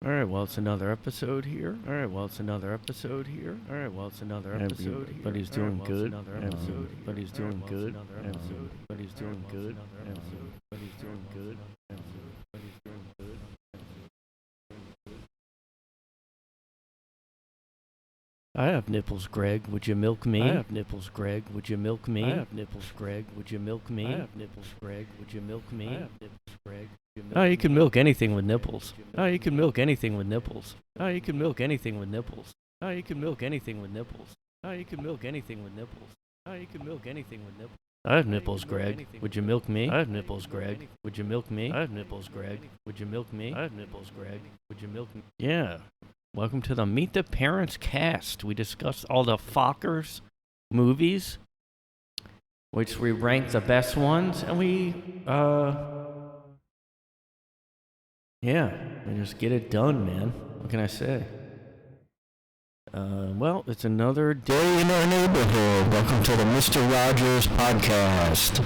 Alright, well, it's another episode here. Alright, well, it's another episode here. Alright, well, it's another episode here. Everybody's doing good. Everybody's doing good. Everybody's doing good. Everybody's doing good. Everybody's doing good. I have nipples, Greg. Would you milk me? I have nipples, Greg. Would you milk me? I have nipples, Greg. Would you milk me? I have nipples, Greg. Would you milk me? I have nipples, Greg. Oh, you can milk anything with nipples. Oh, you can milk anything with nipples. Oh, you can milk anything with nipples. Oh, you can milk anything with nipples. Oh, you can milk anything with nipples. Oh, you can milk anything with nipples. I have nipples, Greg. Would you milk me? I have nipples, Greg. Would you milk me? I have nipples, Greg. Would you milk me? I have nipples, Greg. Would you milk me? Yeah. Welcome to the Meet the Parents cast. We discussed all the Fockers movies, which we ranked the best ones, and we just get it done, man. What can I say? Well, it's another day in our neighborhood. Welcome to the Mr. Rogers podcast.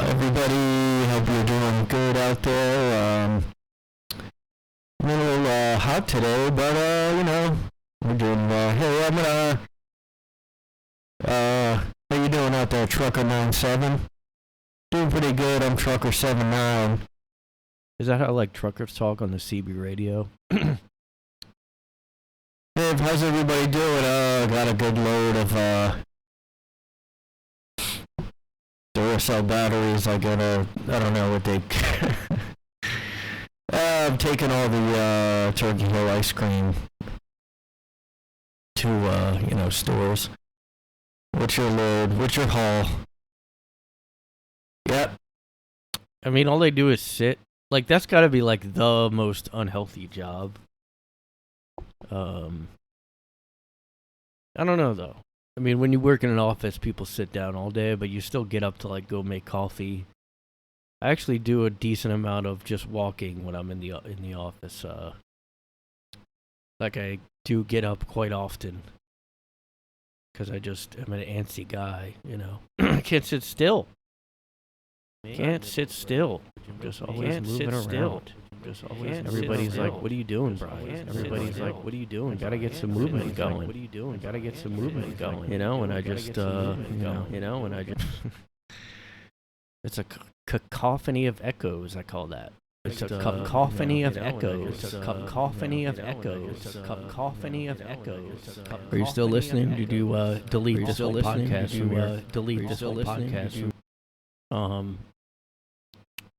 Everybody, hope you're doing good out there. A little hot today, but we're doing hey, how you doing out there, Trucker97? Doing pretty good. I'm Trucker79. Is that how like truckers talk on the CB radio? Hey, how's everybody doing? Got a good load of Duracell batteries. I don't know what they. I'm taking all the Turkey Hill ice cream to stores. What's your load? What's your haul? Yep. I mean, all they do is sit. Like, that's gotta be, like, the most unhealthy job. I don't know, though. I mean, when you work in an office, people sit down all day, but you still get up to, like, go make coffee. I actually do a decent amount of just walking when I'm in the office. Like, I do get up quite often. Because I just am an antsy guy, I can't sit still. Can't sit still. I'm just always moving around. Everybody's like, "What are you doing, Brian?" Everybody's like, "What are you doing? Gotta get some movement going." What are you doing? Gotta get some movement going. And I just, and I just. It's a cacophony of echoes. I call that. It's a cacophony of echoes. It's a cacophony of echoes. It's a cacophony of echoes. Are you still listening? Did you delete this whole podcast from here? Delete this whole podcast.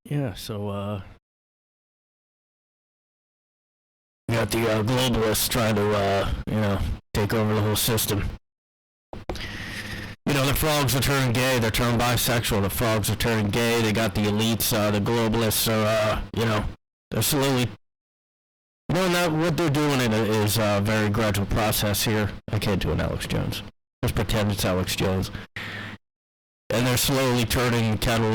Yeah, so, we got the globalists trying to, take over the whole system. The frogs are turning gay, they're turning bisexual, the frogs are turning gay, they got the elites, the globalists are, they're slowly, what they're doing is a very gradual process here. I can't do an Alex Jones. Just pretend it's Alex Jones. And they're slowly turning the kettle,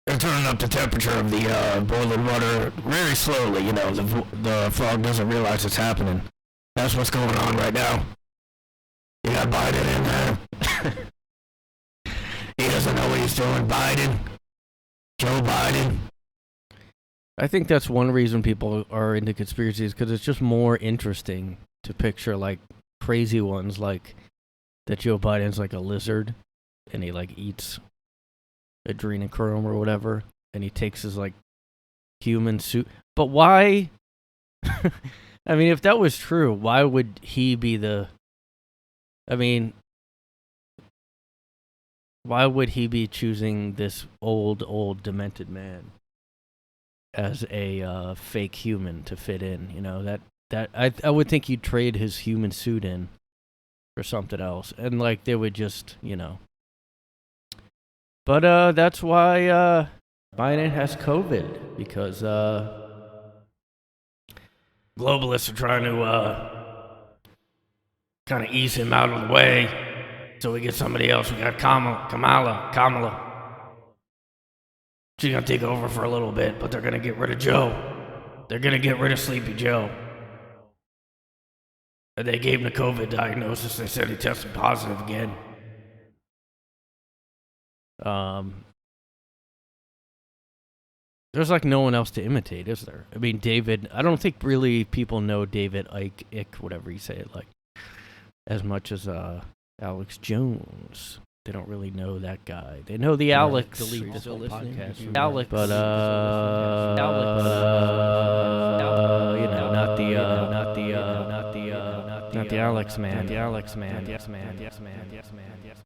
they're turning up the temperature of the boiling water very slowly, the frog doesn't realize it's happening. That's what's going on right now. You got Biden in there. He doesn't know what he's doing. Biden. Joe Biden. I think that's one reason people are into conspiracies, because it's just more interesting to picture, like, crazy ones, like that Joe Biden's like a lizard, and he, like, eats adrenochrome or whatever, and he takes his, like, human suit. But why? I mean, if that was true, why would he be the... I mean, why would he be choosing this old, demented man as a fake human to fit in? I would think he'd trade his human suit in for something else, and like they would just, But that's why Biden has COVID, because globalists are trying to kind of ease him out of the way. So we get somebody else. We got Kamala. She's gonna take over for a little bit, but they're gonna get rid of Joe. They're gonna get rid of Sleepy Joe. And they gave him the COVID diagnosis. They said he tested positive again. there's like no one else to imitate, is there? I mean, David, I don't think really people know David Icke, whatever you say it, like, as much as Alex Jones. They don't really know that guy. They know the Alex. Delete this whole podcast. Alex, but you know, not the Alex man. Not the Alex man. Yes, man. Yes, man. Yes, man. Yes.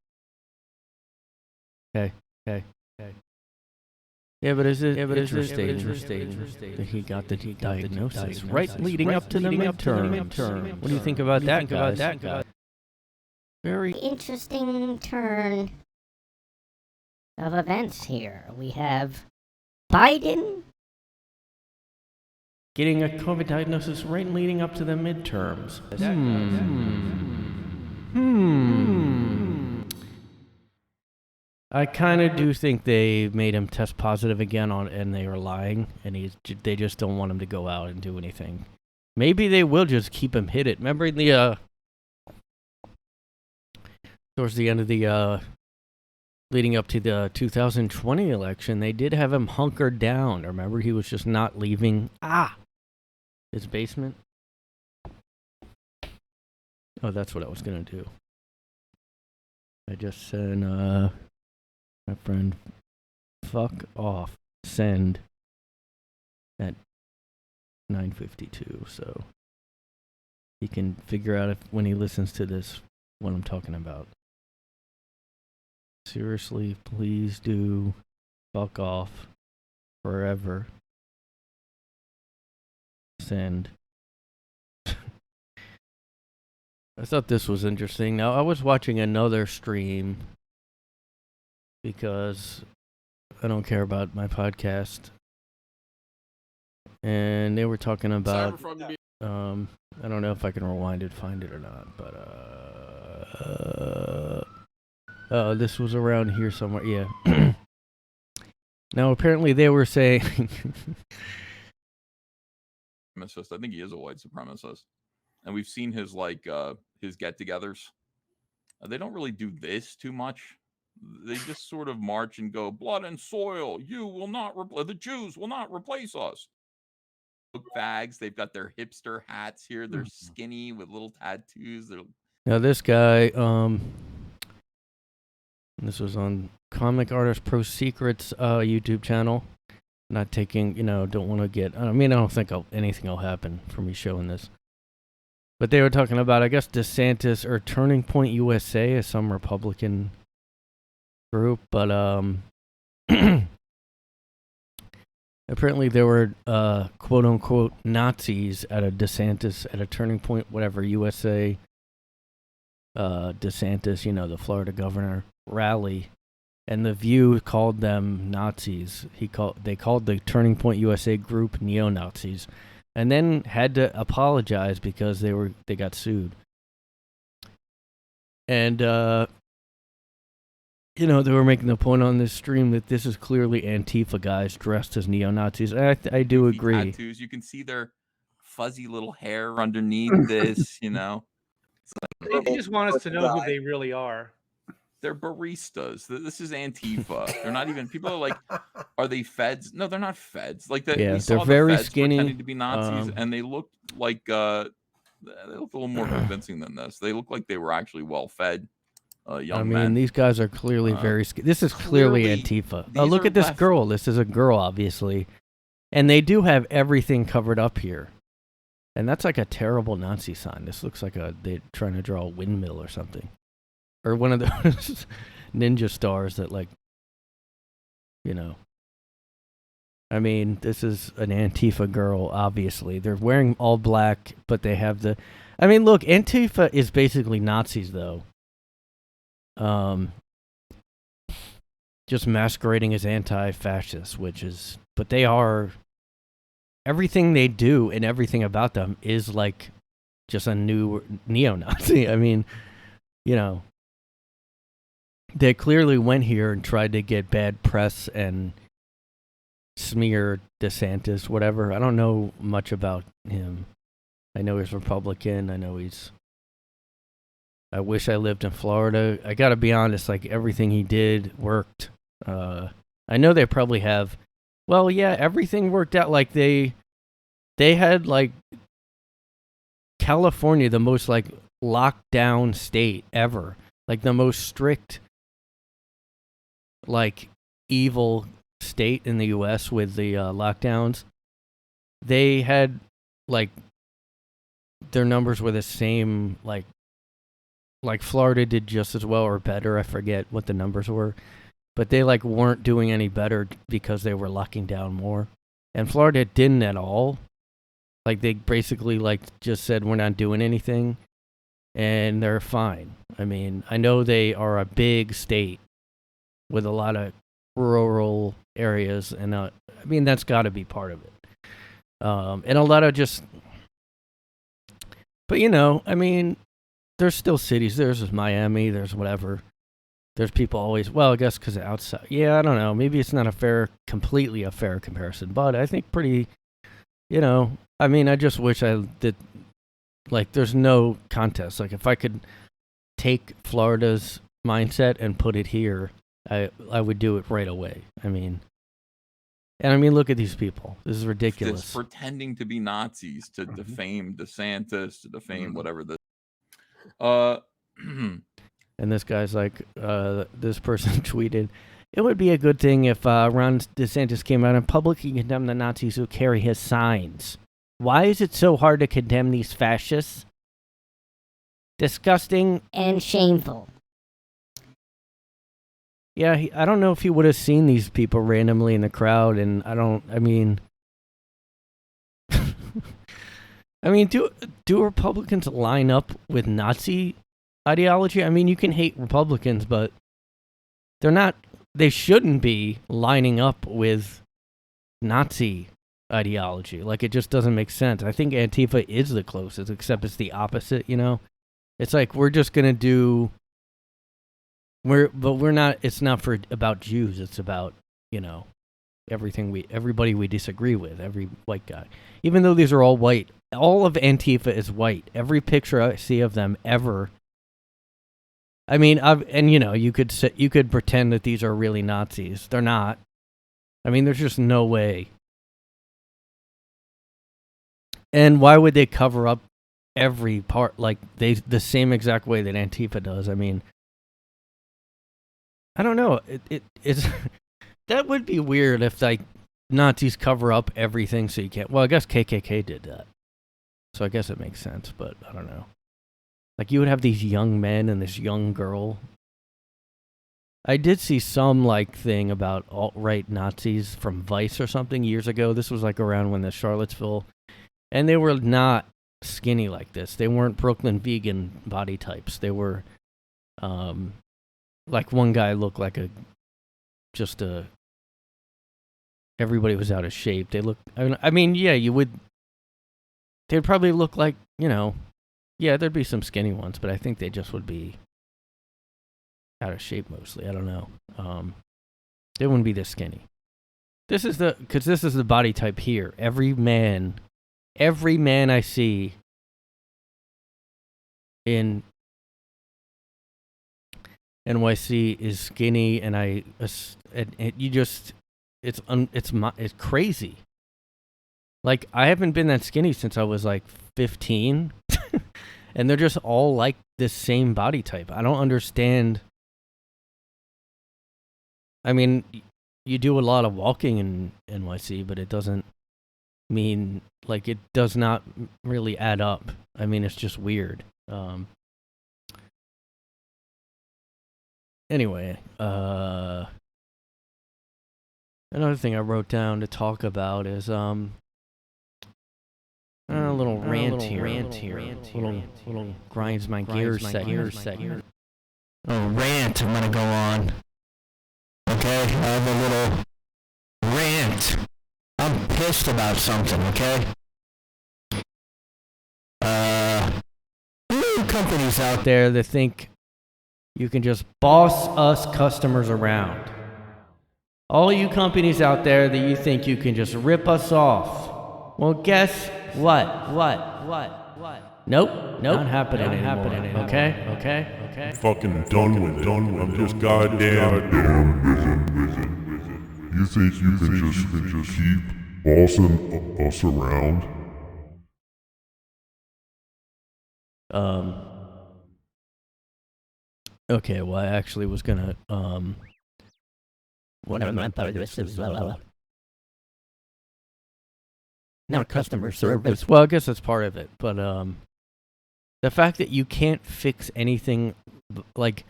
Okay. Okay. Okay. Yeah, but is it interesting that he got the diagnosis right leading up to the midterm? What do you think about that, guys? Very interesting turn of events here. We have Biden getting a COVID diagnosis right leading up to the midterms. I kind of do think they made him test positive again and they were lying, and they just don't want him to go out and do anything. Maybe they will just keep him hidden. Remember the towards the end of the leading up to the 2020 election, they did have him hunkered down. Remember, he was just not leaving his basement. Oh, that's what I was gonna do. I just sent my friend fuck off send at 9:52, so he can figure out if when he listens to this what I'm talking about. Seriously, please do fuck off forever. Send. I thought this was interesting. Now, I was watching another stream because I don't care about my podcast. And they were talking about I don't know if I can rewind it, find it or not, but this was around here somewhere. Yeah. Now apparently they were saying I think he is a white supremacist, and we've seen his his get-togethers. They don't really do this too much. They just sort of march and go, blood and soil, you will not the Jews will not replace us. Fags, they've got their hipster hats here. They're skinny with little tattoos. Now this guy, this was on comicartistprosecrets YouTube channel. Not taking, don't want to get, I don't think anything will happen for me showing this. But they were talking about, I guess, DeSantis or Turning Point USA is some Republican group, but apparently there were quote unquote Nazis at a DeSantis at a Turning Point, whatever, USA DeSantis, the Florida governor rally, and The View called them Nazis. They called the Turning Point USA group neo-Nazis, and then had to apologize because they got sued. And they were making the point on this stream that this is clearly Antifa guys dressed as neo-Nazis. I do agree. Tattoos, you can see their fuzzy little hair underneath this, They just want us to know who they really are. They're baristas. This is Antifa. They're not even. People are like, are they feds? No, they're not feds. Like that. Yeah, we saw they're very feds skinny, pretending to be Nazis, and they looked like they looked a little more convincing than this. They look like they were actually well fed. Young men. These guys are clearly very skinny. This is clearly Antifa. Oh, look at this girl. This is a girl, obviously, and they do have everything covered up here. And that's like a terrible Nazi sign. This looks like they're trying to draw a windmill or something. Or one of those ninja stars that this is an Antifa girl, obviously. They're wearing all black, but they have look, Antifa is basically Nazis, though. Just masquerading as anti-fascists, but they are, everything they do and everything about them is like just a new neo-Nazi. They clearly went here and tried to get bad press and smear DeSantis, whatever. I don't know much about him. I know he's Republican. I wish I lived in Florida. I gotta be honest, everything he did worked. I know they probably have Well, yeah, everything worked out. Like they had like California, the most like lockdown state ever, like the most strict, like evil state in the U.S. with the lockdowns. They had like their numbers were the same, like Florida did just as well or better. I forget what the numbers were, but they like weren't doing any better because they were locking down more, and Florida didn't at all. Like they basically like just said we're not doing anything, and they're fine. I mean, I know they are a big state with a lot of rural areas, and I mean that's got to be part of it. And a lot of just, but you know, I mean, there's still cities. There's Miami. There's whatever. There's people always. Well, I guess because outside. Yeah, I don't know. Maybe it's not completely a fair comparison, but I think pretty. You know, I mean, I just wish I did. Like, there's no contest. Like, if I could take Florida's mindset and put it here, I would do it right away. I mean, look at these people. This is ridiculous. Just pretending to be Nazis to defame DeSantis, to defame whatever this. And this guy's like, this person tweeted, "It would be a good thing if Ron DeSantis came out and publicly condemned the Nazis who carry his signs. Why is it so hard to condemn these fascists? Disgusting and shameful." Yeah, I don't know if he would have seen these people randomly in the crowd, and do Republicans line up with Nazi ideology? I mean, you can hate Republicans, but they shouldn't be lining up with Nazi ideology. Like, it just doesn't make sense. I think Antifa is the closest, except it's the opposite, you know? It's like, we're just going to do... we're not, it's not about Jews, it's about, you know, everybody we disagree with, every white guy. Even though these are all white, all of Antifa is white. Every picture I see of them ever... I mean, you know, you could pretend that these are really Nazis. They're not. I mean, there's just no way. And why would they cover up every part like the same exact way that Antifa does? I mean, I don't know. It's that would be weird if like Nazis cover up everything so you can't. Well, I guess KKK did that, so I guess it makes sense. But I don't know. Like, you would have these young men and this young girl. I did see some, like, thing about alt-right Nazis from Vice or something years ago. This was, like, around when the Charlottesville... And they were not skinny like this. They weren't Brooklyn vegan body types. They were, like, one guy looked like everybody was out of shape. They looked... I mean, yeah, you would... They'd probably look like, you know... Yeah, there'd be some skinny ones, but I think they just would be out of shape mostly. I don't know. They wouldn't be this skinny. This is the body type here. Every man I see in NYC is skinny, and it's crazy. Like, I haven't been that skinny since I was like 15. And they're just all like this same body type. I don't understand. I mean, you do a lot of walking in NYC, but it doesn't mean, like, it does not really add up. I mean, it's just weird. Anyway, another thing I wrote down to talk about is, a little rant here. Little grinds my gears segment. Oh, rant I'm gonna go on. Okay, I have a little rant. I'm pissed about something, okay? Companies out there that think you can just boss us customers around. All you companies out there that you think you can just rip us off. Well, guess what? Nope. Not happening anymore. Okay. Fucking done with it. I'm just goddamn done. you think you can just keep bossing us around? Okay, well, I actually was gonna, Now customer service. well, I guess that's part of it, but, the fact that you can't fix anything, like,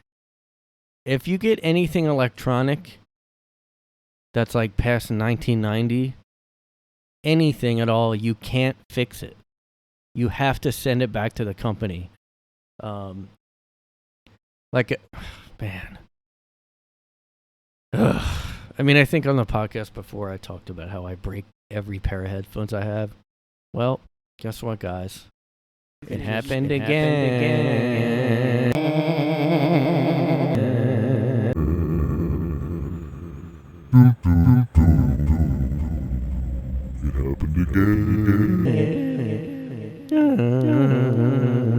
if you get anything electronic that's, like, past 1990, anything at all, you can't fix it. You have to send it back to the company. Like, man. Ugh. I mean, I think on the podcast before I talked about how I break every pair of headphones I have. Well, guess what, guys? It happened again. It happened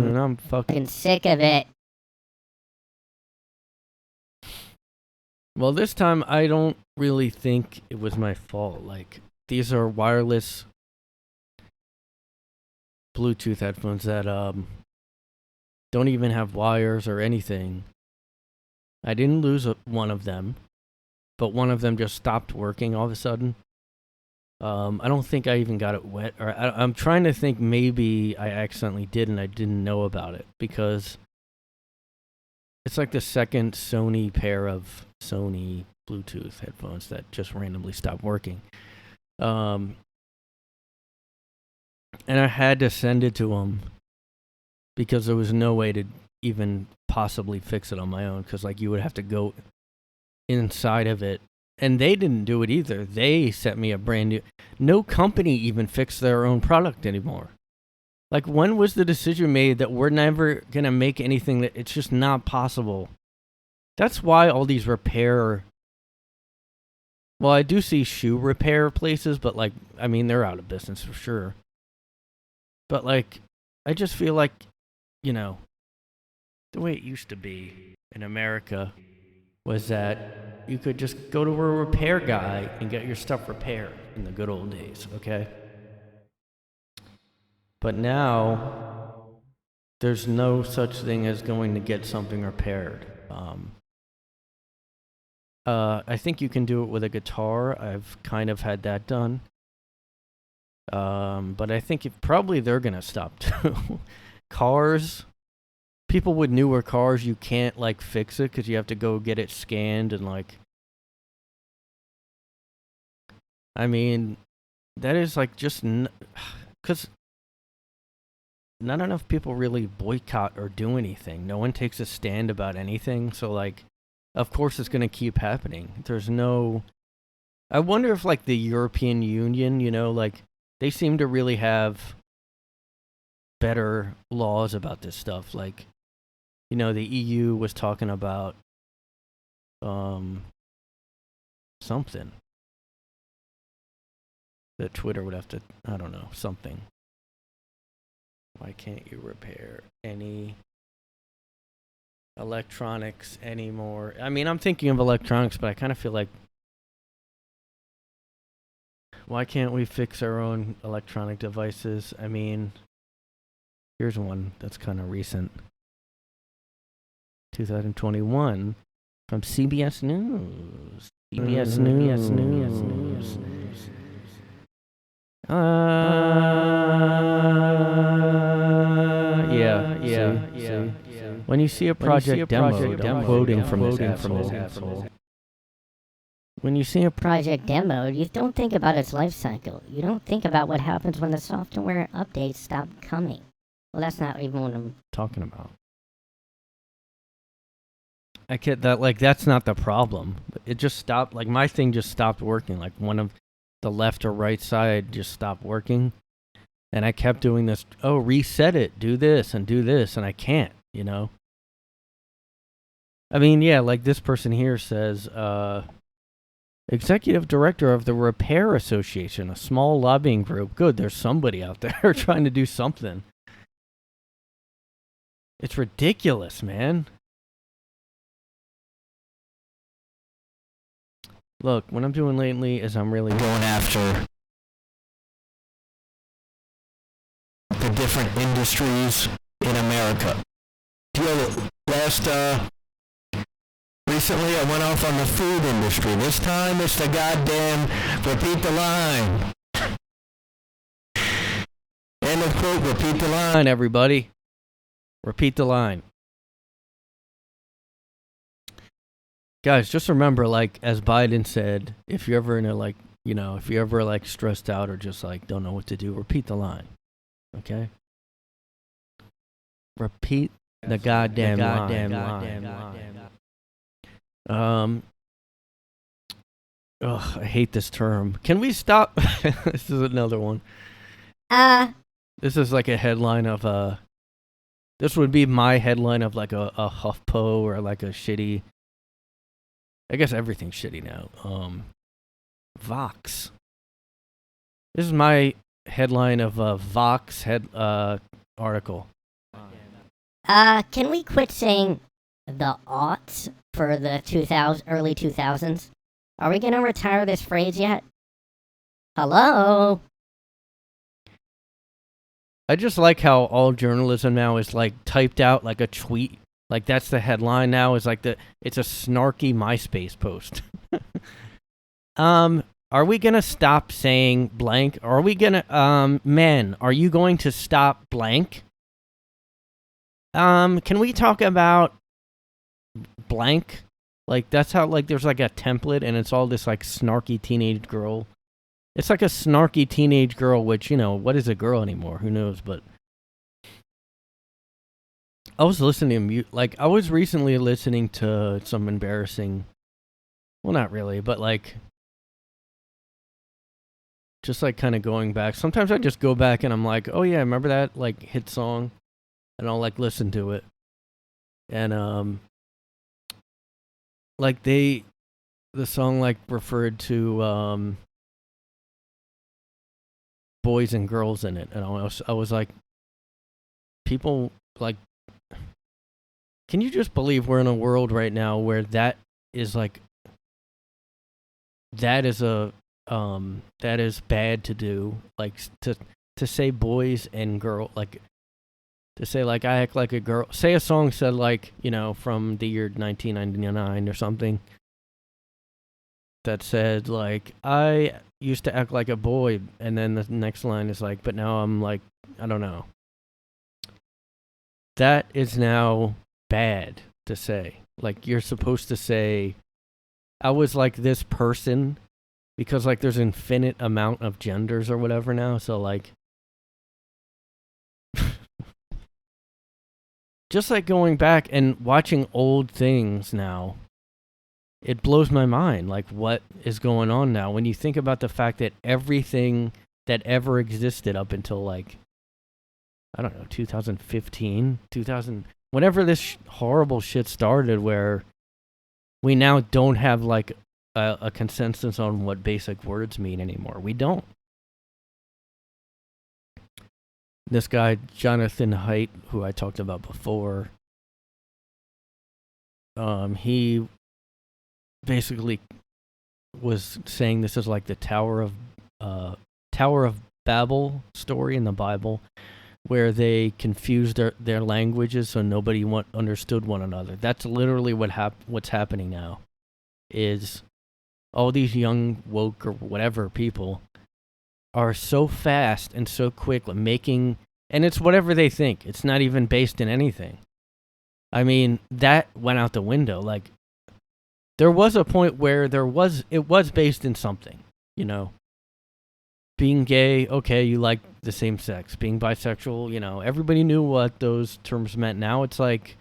again. I'm fucking Sick of it. Well, this time I don't really think it was my fault. Like, these are wireless Bluetooth headphones that don't even have wires or anything. I didn't lose one of them, but one of them just stopped working all of a sudden. I don't think I even got it wet. Or I'm trying to think maybe I accidentally did and I didn't know about it, because it's like the second Sony pair of Sony Bluetooth headphones that just randomly stopped working. And I had to send it to them because there was no way to even possibly fix it on my own, because like you would have to go inside of it. And they didn't do it either. They sent me a brand new... No company even fixed their own product anymore. Like, when was the decision made that we're never going to make anything that... It's just not possible. That's why all these repair... Well, I do see shoe repair places, but, like, I mean, they're out of business for sure. But, like, I just feel like, you know, the way it used to be in America was that you could just go to a repair guy and get your stuff repaired in the good old days, okay? But now, there's no such thing as going to get something repaired. I think you can do it with a guitar. I've kind of had that done. But I think probably they're going to stop too. Cars, people with newer cars, you can't like fix it because you have to go get it scanned and like... I mean, that is like just... Because not enough people really boycott or do anything. No one takes a stand about anything. So like, of course it's going to keep happening. There's no... I wonder if like the European Union, you know, like they seem to really have better laws about this stuff. Like, you know, the EU was talking about something that Twitter would have to, I don't know, something. Why can't you repair any electronics anymore? I mean, I'm thinking of electronics, but I kind of feel like, why can't we fix our own electronic devices? I mean, here's one that's kind of recent. 2021 from CBS News. CBS News. Yeah. When you see a project demo, I'm quoting from this asshole. When you see a Project demo, you don't think about its life cycle. You don't think about what happens when the software updates stop coming. Well, that's not even what I'm talking about. I get that, like, that's not the problem. It just stopped, like, my thing just stopped working. Like, one of the left or right side just stopped working. And I kept doing this, oh, reset it, do this, and I can't, you know? I mean, yeah, like this person here says, Executive Director of the Repair Association, a small lobbying group. Good, there's somebody out there trying to do something. It's ridiculous, man. Look, what I'm doing lately is I'm really going after the different industries in America. Recently I went off on the food industry. This time it's the goddamn repeat the line. End of quote, repeat the line, everybody. Repeat the line. Guys, just remember, like, as Biden said, if you're ever in a, like, you know, if you're ever, like, stressed out or just, like, don't know what to do, repeat the line. Okay? Repeat the goddamn line. I hate this term. Can we stop? This is another one. This is like a headline of this would be my headline of like a HuffPo or like a shitty. I guess everything's shitty now. Vox. This is my headline of a Vox article. Can we quit saying the aughts for the early 2000s? Are we gonna retire this phrase yet? Hello? I just like how all journalism now is like typed out like a tweet. Like that's the headline now, is like it's a snarky MySpace post. Are we gonna stop saying blank? Are we gonna men, are you going to stop blank? Can we talk about blank? Like that's how, like, there's like a template and it's all this like snarky teenage girl. It's like a snarky teenage girl, which, you know, what is a girl anymore? Who knows? But I was listening to I was recently listening to some embarrassing, well, not really, but like just like kind of going back. Sometimes I just go back and I'm like, oh yeah, remember that like hit song? And I'll like listen to it. And like the song like referred to boys and girls in it, and I was like, people, like, can you just believe we're in a world right now where that is like, that is bad to do, like to say boys and girl, like to say like I act like a girl. Say a song said like, you know, from the year 1999 or something, that said like I used to act like a boy, and then the next line is like, but now I'm like, I don't know. That is now bad to say. Like you're supposed to say I was like this person, because like there's infinite amount of genders or whatever now, so like just like going back and watching old things now, it blows my mind, like what is going on now when you think about the fact that everything that ever existed up until like, I don't know, 2015, whenever this horrible shit started, where we now don't have like a consensus on what basic words mean anymore. We don't. This guy, Jonathan Haidt, who I talked about before, he basically was saying this is like the Tower of Babel story in the Bible, where they confused their languages so nobody understood one another. That's literally what's happening now, is all these young woke or whatever people are so fast and so quick making, and it's whatever they think. It's not even based in anything. I mean, that went out the window. Like, there was a point where it was based in something, you know. Being gay, okay, you like the same sex. Being bisexual, you know, everybody knew what those terms meant. Now it's like,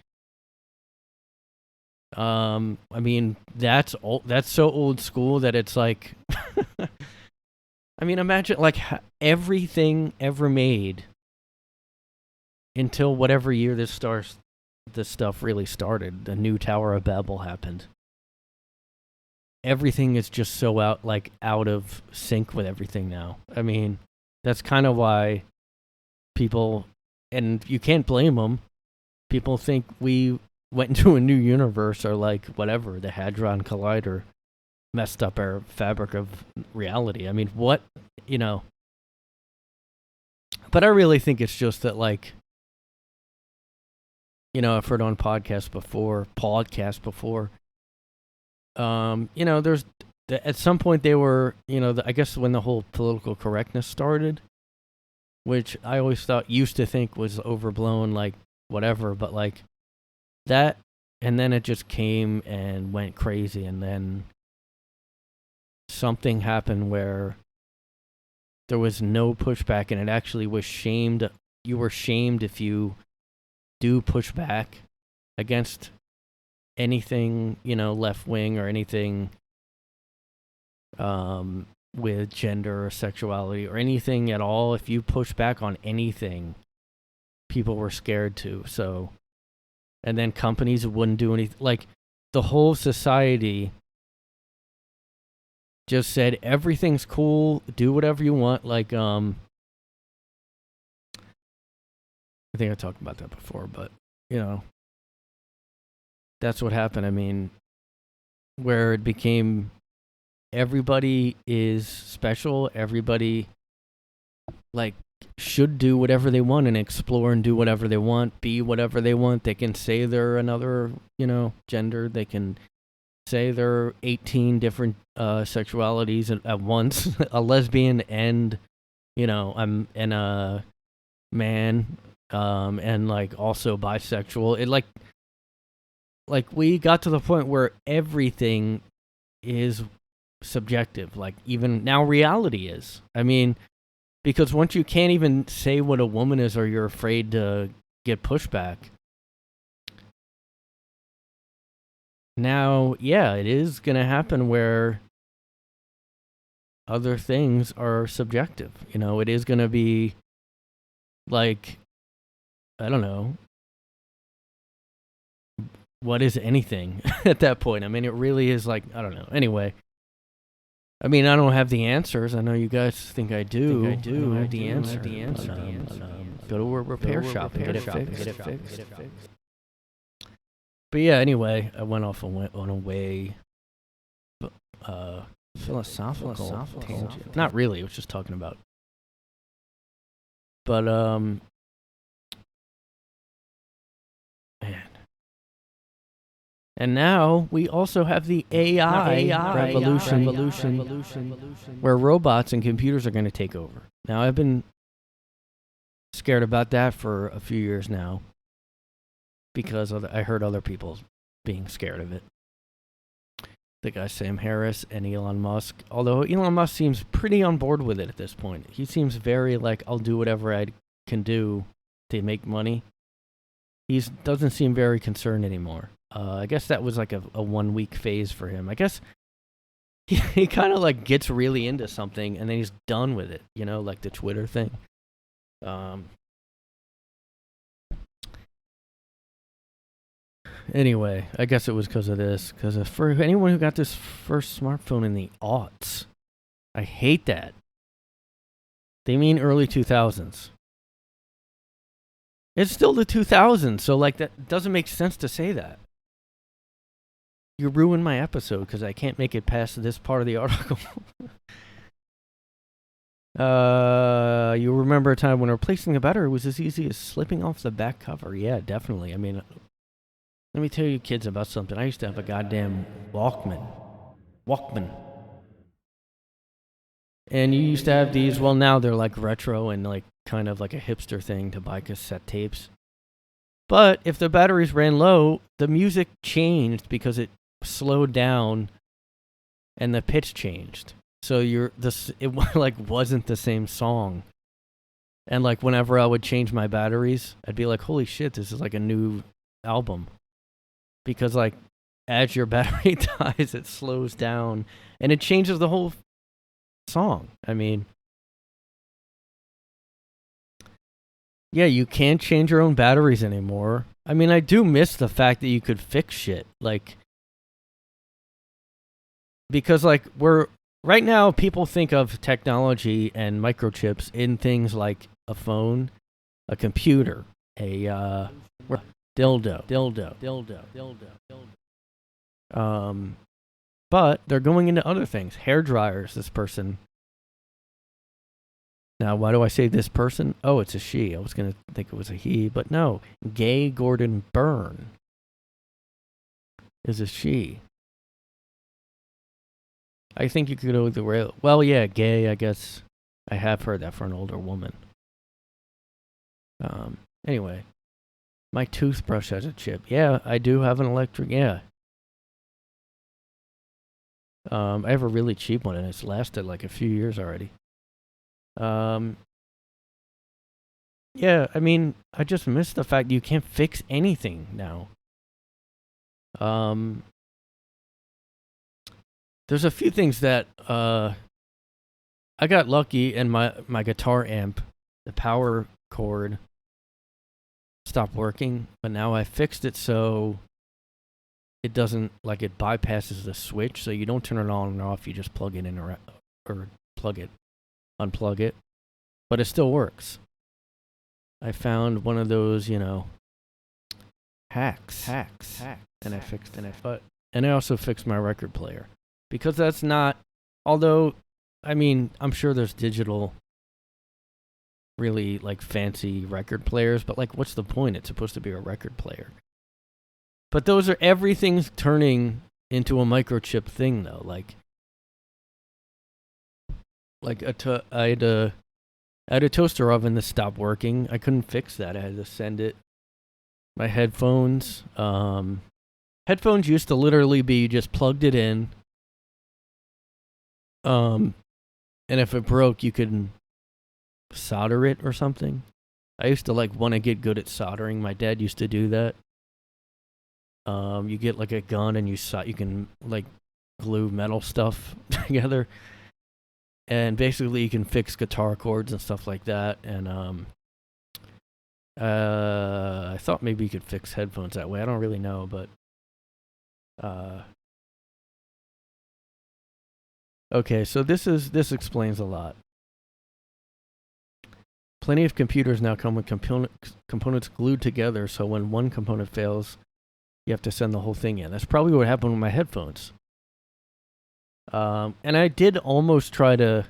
I mean, that's so old school that it's like, I mean, imagine like everything ever made until whatever year this stuff really started. The new Tower of Babel happened. Everything is just so out of sync with everything now. I mean, that's kind of why people, and you can't blame them, people think we went into a new universe, or like whatever, the Hadron Collider. messed up our fabric of reality. I mean, what, you know. But I really think it's just that, like, you know, I've heard on podcasts before, you know, there's, at some point they were, you know, I guess when the whole political correctness started, which I always used to think was overblown, like, whatever, but, like, that, and then it just came and went crazy, and then something happened where there was no pushback, and it actually was shamed. You were shamed if you do push back against anything, you know, left wing or anything with gender or sexuality or anything at all. If you push back on anything, people were scared to. So, and then companies wouldn't do anything. Like, the whole society just said everything's cool, do whatever you want. Like, I think I talked about that before, but, you know, that's what happened. I mean, where it became everybody is special, everybody, like, should do whatever they want and explore and do whatever they want, be whatever they want. They can say they're another, you know, gender. They can say they're 18 different sexualities at once, a lesbian and, you know, and a man, and, like, also bisexual. It, like we got to the point where everything is subjective. Like, even now reality is. I mean, because once you can't even say what a woman is or you're afraid to get pushback, now, yeah, it is going to happen where other things are subjective. You know, it is going to be like, I don't know, what is anything at that point? I mean, it really is like, I don't know. Anyway, I mean, I don't have the answers. I know you guys think I do. I don't have the answer. Go to a repair shop and get it fixed. But yeah, anyway, I went off on a way philosophical tangent. Not really. I was just talking about. But man. And now we also have the AI revolution, where robots and computers are going to take over. Now, I've been scared about that for a few years now because I heard other people being scared of it. The guy Sam Harris and Elon Musk. Although Elon Musk seems pretty on board with it at this point. He seems very like, I'll do whatever I can do to make money. He doesn't seem very concerned anymore. I guess that was like a 1 week phase for him. I guess he kind of like gets really into something and then he's done with it, you know, like the Twitter thing. Anyway, I guess it was because of this. Because for anyone who got this first smartphone in the aughts, I hate that. They mean early 2000s. It's still the 2000s, so like that doesn't make sense to say that. You ruined my episode because I can't make it past this part of the article. You remember a time when replacing the battery was as easy as slipping off the back cover? Yeah, definitely. I mean, let me tell you kids about something. I used to have a goddamn Walkman. And you used to have these, well, now they're like retro and like kind of like a hipster thing to buy cassette tapes. But if the batteries ran low, the music changed because it slowed down and the pitch changed. So it like wasn't the same song. And like whenever I would change my batteries, I'd be like, holy shit, this is like a new album. Because like as your battery dies, it slows down and it changes the whole song. I mean, yeah, you can't change your own batteries anymore. I mean, I do miss the fact that you could fix shit. Like, because like right now people think of technology and microchips in things like a phone, a computer, a dildo. But they're going into other things. Hair dryers, this person. Now, why do I say this person? Oh, it's a she. I was going to think it was a he, but no. Gay Gordon Byrne is a she. I think you could go the rail. Well, yeah, gay, I guess. I have heard that for an older woman. Anyway. My toothbrush has a chip. Yeah, I do have an electric. Yeah. I have a really cheap one, and it's lasted like a few years already. Yeah, I mean, I just miss the fact you can't fix anything now. There's a few things that I got lucky, and my guitar amp, the power cord, stopped working, but now I fixed it so it doesn't, like, it bypasses the switch, so you don't turn it on and off, you just plug it in or plug it, unplug it, but it still works. I found one of those, hacks, and I fixed it. And I also fixed my record player, because that's not, although, I mean, I'm sure there's digital, really, like, fancy record players, but, like, what's the point? It's supposed to be a record player. But those are, everything's turning into a microchip thing, though. Like I had a toaster oven that stopped working. I couldn't fix that. I had to send it. My headphones. Headphones used to literally be, you just plugged it in. And if it broke, you could solder it or something. I used to, like, want to get good at soldering. My dad used to do that. You get, like, a gun and you can, like, glue metal stuff together. And basically you can fix guitar chords and stuff like that. And I thought maybe you could fix headphones that way. I don't really know, but okay, so this explains a lot. Plenty of computers now come with components glued together, so when one component fails, you have to send the whole thing in. That's probably what happened with my headphones. And I did almost try to...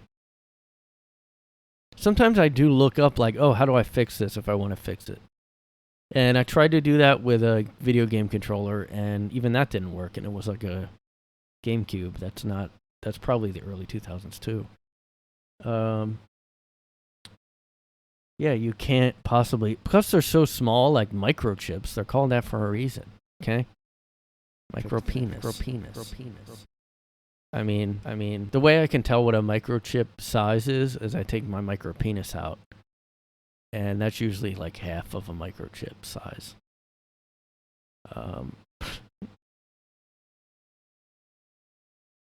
Sometimes I do look up, like, oh, how do I fix this if I want to fix it? And I tried to do that with a video game controller, and even that didn't work, and it was like a GameCube. That's probably the early 2000s, too. Yeah, you can't possibly... Because they're so small, like microchips, they're called that for a reason. Okay? Micropenis. I mean, the way I can tell what a microchip size is I take my micropenis out. And that's usually like half of a microchip size.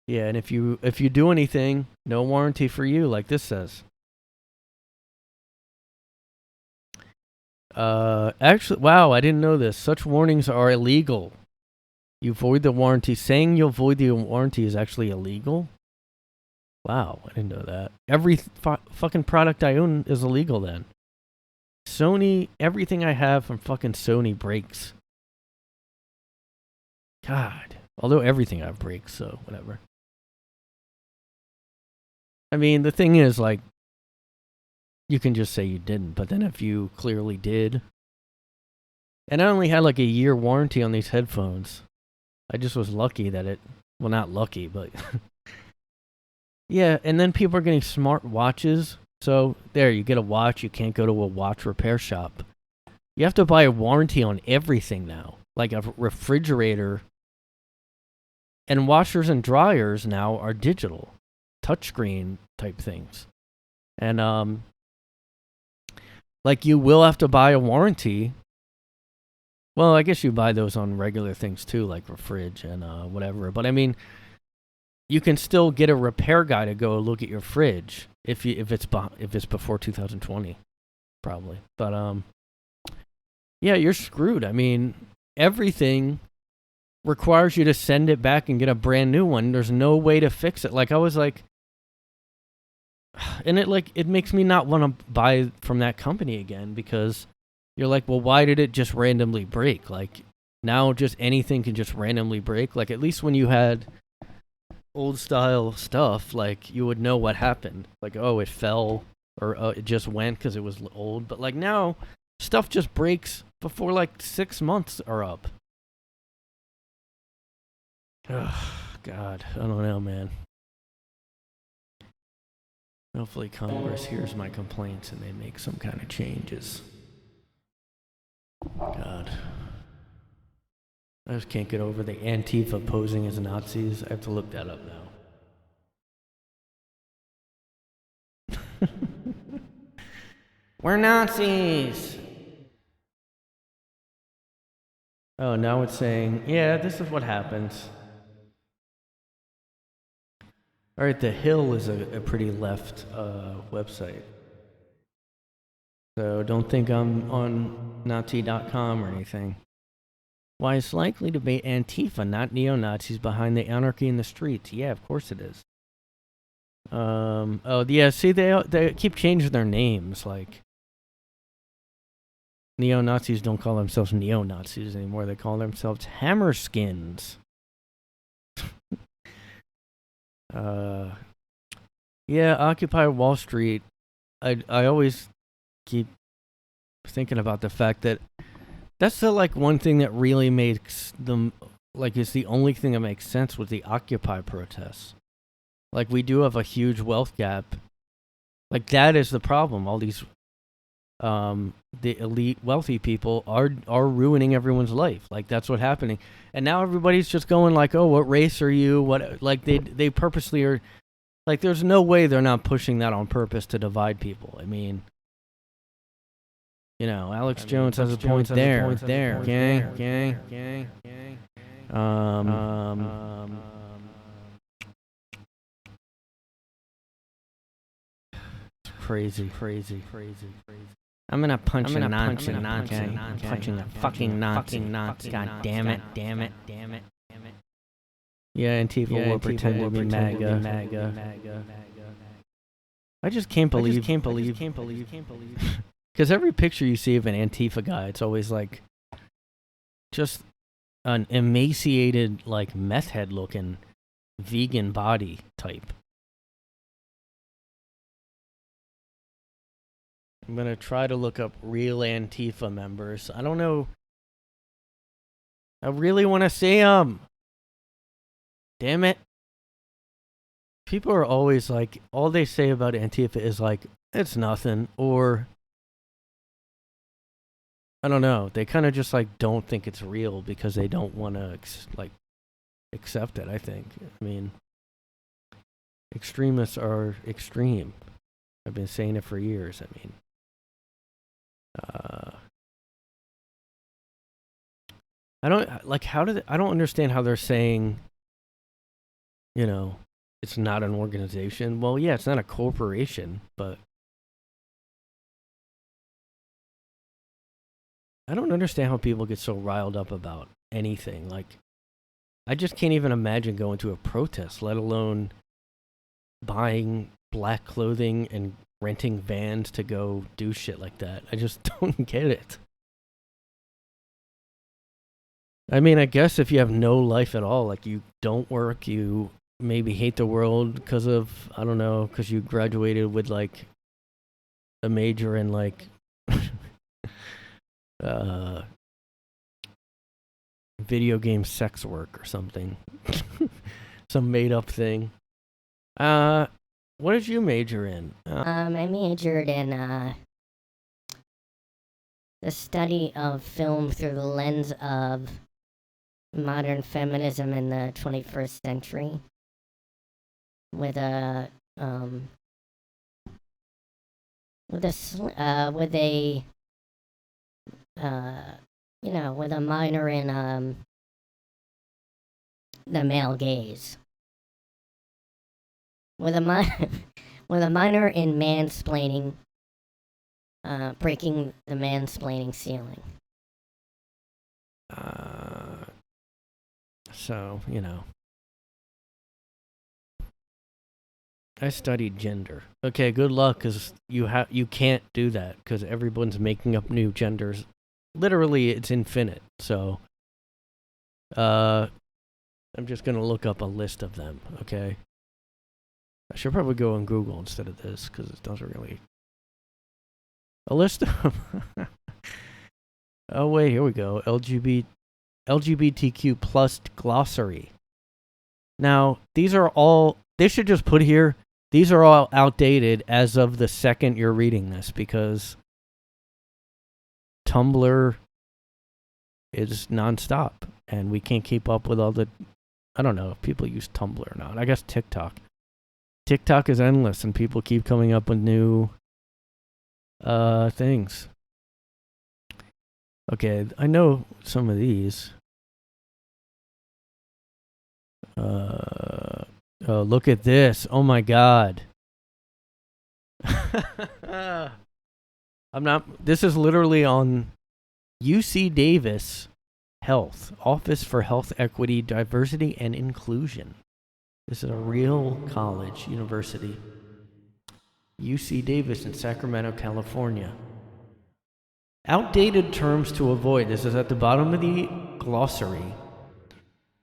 Yeah, and if you do anything, no warranty for you, like this says. Actually, wow, I didn't know this. Such warnings are illegal. You void the warranty. Saying you'll void the warranty is actually illegal? Wow, I didn't know that. Every fucking product I own is illegal then. Sony, everything I have from fucking Sony breaks. God. Although everything I have breaks, so whatever. I mean, the thing is, like, you can just say you didn't, but then if you clearly did... And I only had like a year warranty on these headphones. I just was lucky that it... Well, not lucky, but... Yeah, and then people are getting smart watches. So, there, you get a watch, you can't go to a watch repair shop. You have to buy a warranty on everything now. Like a refrigerator. And washers and dryers now are digital. Touchscreen type things. And, like, you will have to buy a warranty. Well, I guess you buy those on regular things too, like a fridge and whatever. But I mean, you can still get a repair guy to go look at your fridge if it's before 2020, probably. But yeah, you're screwed. I mean, everything requires you to send it back and get a brand new one. There's no way to fix it. Like I was like, and it makes me not want to buy from that company again, because you're like, well, why did it just randomly break? Like, now just anything can just randomly break. Like, at least when you had old style stuff, like you would know what happened. Like, oh, it fell, or it just went because it was old. But like now, stuff just breaks before like 6 months are up. Ugh, God, I don't know, man. Hopefully Congress hears my complaints and they make some kind of changes. God. I just can't get over the Antifa posing as Nazis. I have to look that up now. We're Nazis! Oh, now it's saying, yeah, this is what happens. Alright, The Hill is a pretty left website. So don't think I'm on Nazi.com or anything. Why, it's likely to be Antifa, not neo-Nazis, behind the anarchy in the streets. Yeah, of course it is. Oh, yeah, see, they keep changing their names, like... Neo-Nazis don't call themselves neo-Nazis anymore. They call themselves Hammerskins. Yeah, Occupy Wall Street. I always keep thinking about the fact that that's the like one thing that really makes them like it's the only thing that makes sense with the Occupy protests. Like we do have a huge wealth gap. Like that is the problem. All these the elite wealthy people are ruining everyone's life. Like that's what's happening. And now everybody's just going like, "Oh, what race are you?" What like they purposely are like there's no way they're not pushing that on purpose to divide people. I mean, you know, Alex Jones has a point there. Okay. Crazy. I'm gonna punch a Nazi. I'm punching a fucking Nazi. God damn it. Yeah, Antifa will pretend to be MAGA. I just can't believe. Because every picture you see of an Antifa guy, it's always like just an emaciated, like meth head looking vegan body type. I'm gonna try to look up real Antifa members. I don't know. I really want to see them. Damn it. People are always like, all they say about Antifa is like, it's nothing, or I don't know. They kind of just like don't think it's real because they don't want to accept it, I think. I mean, extremists are extreme. I've been saying it for years. I mean, I don't understand how they're saying, you know, it's not an organization. Well, yeah, it's not a corporation, but I don't understand how people get so riled up about anything. Like, I just can't even imagine going to a protest, let alone buying black clothing and renting vans to go do shit like that. I just don't get it. I mean, I guess if you have no life at all, like you don't work, you maybe hate the world because of, I don't know, because you graduated with like a major in like video game sex work or something. Some made up thing. What did you major in? I majored in the study of film through the lens of modern feminism in the 21st century, with a minor in the male gaze, with a minor in mansplaining, breaking the mansplaining ceiling. So, you know, I studied gender. Okay, good luck, because you can't do that, because everyone's making up new genders. Literally, it's infinite. So, I I'm just going to look up a list of them, okay? I should probably go on Google instead of this, because it doesn't really... A list of... Oh, wait, here we go. LGBTQ plus glossary. Now, these are all... They should just put here, these are all outdated as of the second you're reading this, because Tumblr is nonstop, and we can't keep up with all the... I don't know if people use Tumblr or not. I guess TikTok. TikTok is endless, and people keep coming up with new things. Okay, I know some of these. Oh, look at this. Oh my God. This is literally on UC Davis Health, Office for Health Equity, Diversity, and Inclusion. This is a real college, university. UC Davis in Sacramento, California. Outdated terms to avoid. This is at the bottom of the glossary.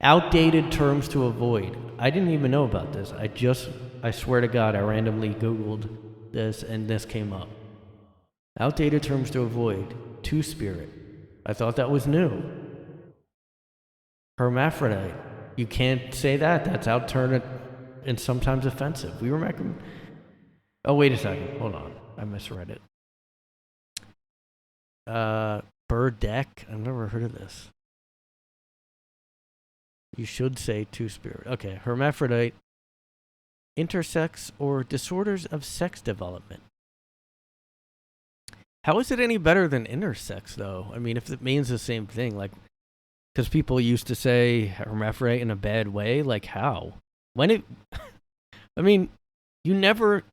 Outdated terms to avoid. I didn't even know about this. I swear to God, I randomly Googled this and this came up. Outdated terms to avoid. Two-spirit. I thought that was new. Hermaphrodite. You can't say that. That's outturned and sometimes offensive. We were making... Oh, wait a second. Hold on. I misread it. Bird deck. I've never heard of this. You should say two-spirit. Okay. Hermaphrodite. Intersex or disorders of sex development. How is it any better than intersex, though? I mean, if it means the same thing, like... Because people used to say hermaphrodite in a bad way. Like, how? When it... I mean, you never...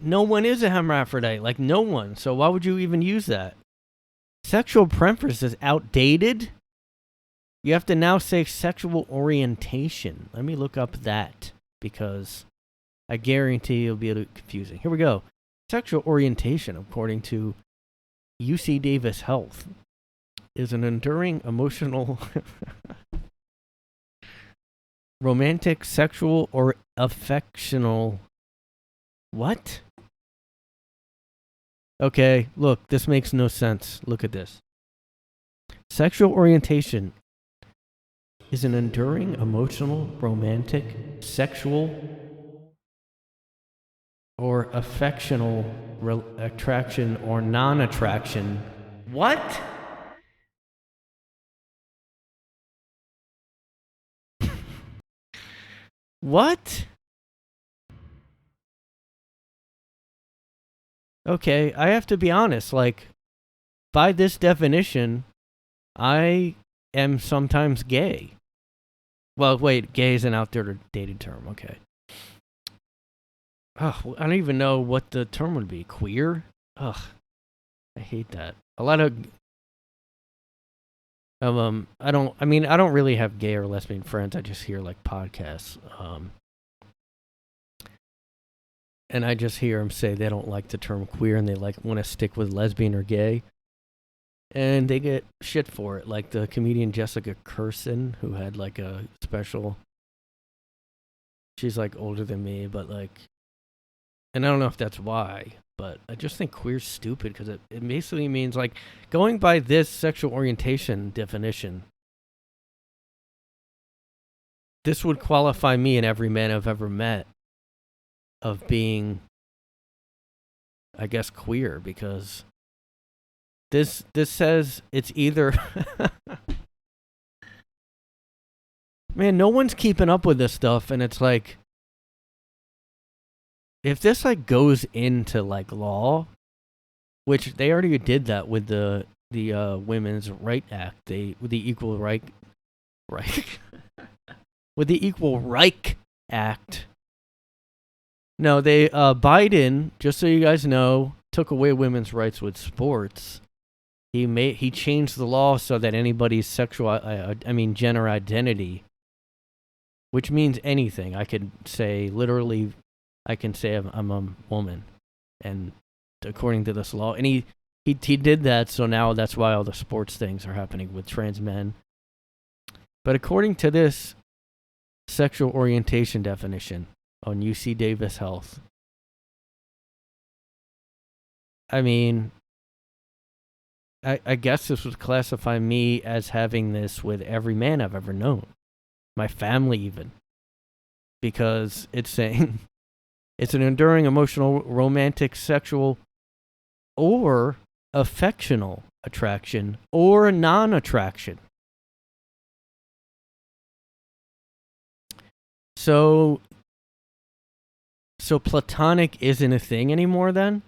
No one is a hermaphrodite. Like, no one. So why would you even use that? Sexual preference is outdated? You have to now say sexual orientation. Let me look up that. Because I guarantee it'll be a little confusing. Here we go. Sexual orientation, according to UC Davis Health, is an enduring emotional, romantic, sexual, or affectional... What? Okay, look, this makes no sense. Look at this. Sexual orientation is an enduring, emotional, romantic, sexual, or affectional attraction or non-attraction. What? What? Okay, I have to be honest, like, by this definition, I am sometimes gay. Well, wait, gay is an outdated term, okay. Oh, I don't even know what the term would be. Queer? Ugh, I hate that. A lot of... I don't really have gay or lesbian friends. I just hear, like, podcasts. And I just hear them say they don't like the term queer and they want to stick with lesbian or gay. And they get shit for it. Like the comedian Jessica Kirson, who had like a special... She's like older than me, but like... And I don't know if that's why, but I just think queer's stupid because it basically means like going by this sexual orientation definition. This would qualify me and every man I've ever met of being, I guess, queer, because this says it's either... Man, no one's keeping up with this stuff, and it's like, if this like goes into like law, which they already did that with the Women's Right Act, with the Equal Right with the Equal Right Act. No, Biden, just so you guys know, took away women's rights with sports. He changed the law so that anybody's gender identity, which means anything. I could say, literally, I can say I'm a woman, and according to this law, and he did that, so now that's why all the sports things are happening with trans men. But according to this, sexual orientation definition on UC Davis Health. I mean, I guess this would classify me as having this with every man I've ever known. My family even. Because it's saying it's an enduring emotional, romantic, sexual, or affectional attraction or non-attraction. So platonic isn't a thing anymore then?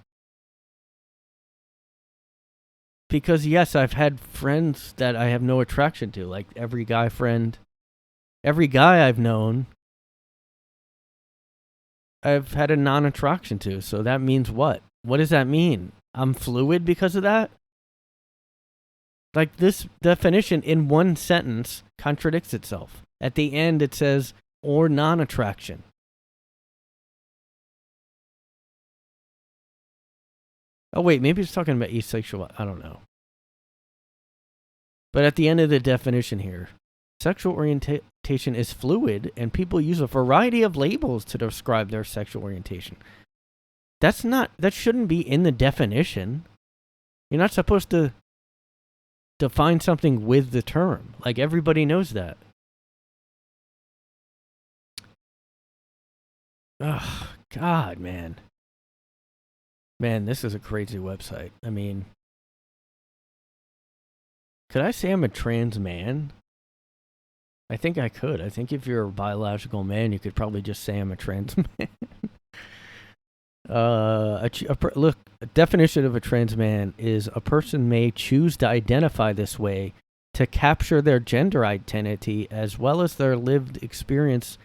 Because yes, I've had friends that I have no attraction to, like every guy I've known, I've had a non-attraction to. So that means what? What does that mean? I'm fluid because of that? Like, this definition in one sentence contradicts itself. At the end it says, or non-attraction. Oh wait, maybe it's talking about asexual. I don't know. But at the end of the definition here, sexual orientation is fluid, and people use a variety of labels to describe their sexual orientation. That shouldn't be in the definition. You're not supposed to define something with the term. Like, everybody knows that. Ugh, God, man. Man, this is a crazy website. I mean, could I say I'm a trans man? I think I could. I think if you're a biological man, you could probably just say I'm a trans man. Look, a definition of a trans man is a person may choose to identify this way to capture their gender identity as well as their lived experience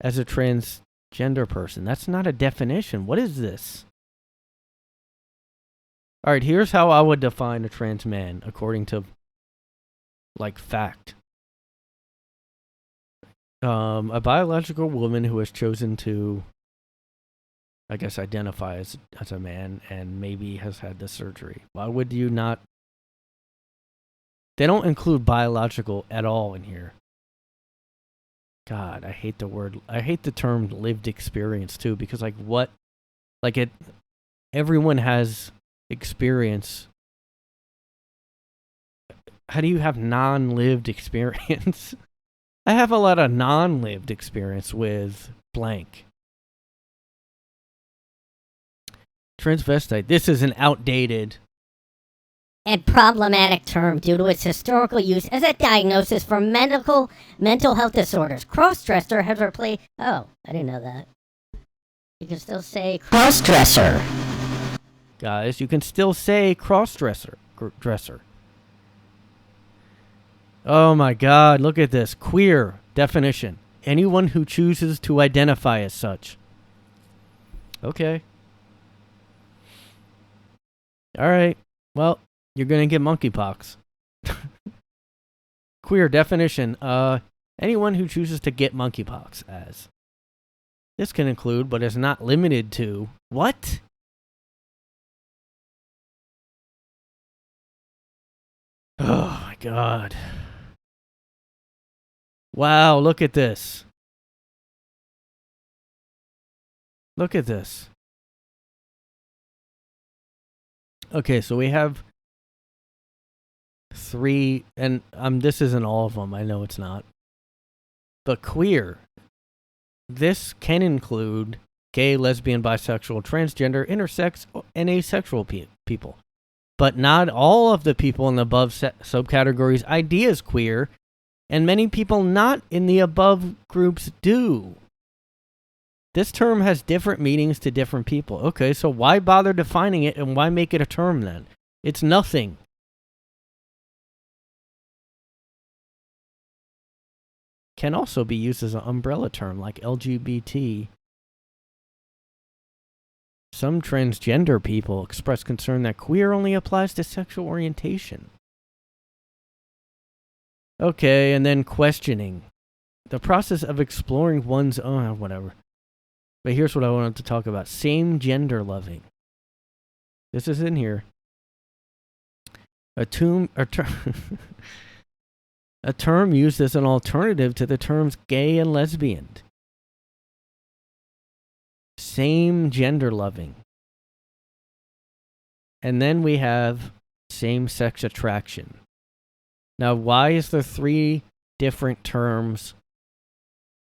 as a transgender person. That's not a definition. What is this? All right, here's how I would define a trans man according to, like, fact. A biological woman who has chosen to, I guess, identify as a man and maybe has had the surgery. Why would you not? They don't include biological at all in here. God, I hate the term lived experience too, because everyone has experience. How do you have non-lived experience? I have a lot of non-lived experience with blank. Transvestite. This is an outdated and problematic term due to its historical use as a diagnosis for mental health disorders. Crossdresser has replaced... Oh, I didn't know that. You can still say crossdresser. Guys, you can still say cross-dresser. Dresser. Oh my God, look at this. Queer definition. Anyone who chooses to identify as such. Okay. All right. Well, you're going to get monkeypox. Queer definition. Anyone who chooses to get monkeypox as. This can include, but is not limited to... What? Oh my God. Wow, look at this. Look at this. Okay, so we have 3, and this isn't all of them. I know it's not. But queer. This can include gay, lesbian, bisexual, transgender, intersex, and asexual people. But not all of the people in the above subcategories ID as queer, and many people not in the above groups do. This term has different meanings to different people. Okay, so why bother defining it, and why make it a term then? It's nothing. Can also be used as an umbrella term like LGBT. Some transgender people express concern that queer only applies to sexual orientation. Okay, and then questioning. The process of exploring one's own... whatever. But here's what I wanted to talk about. Same gender loving. This is in here. a term used as an alternative to the terms gay and lesbian. Same gender loving. And then we have same-sex attraction. Now, why is there 3 different terms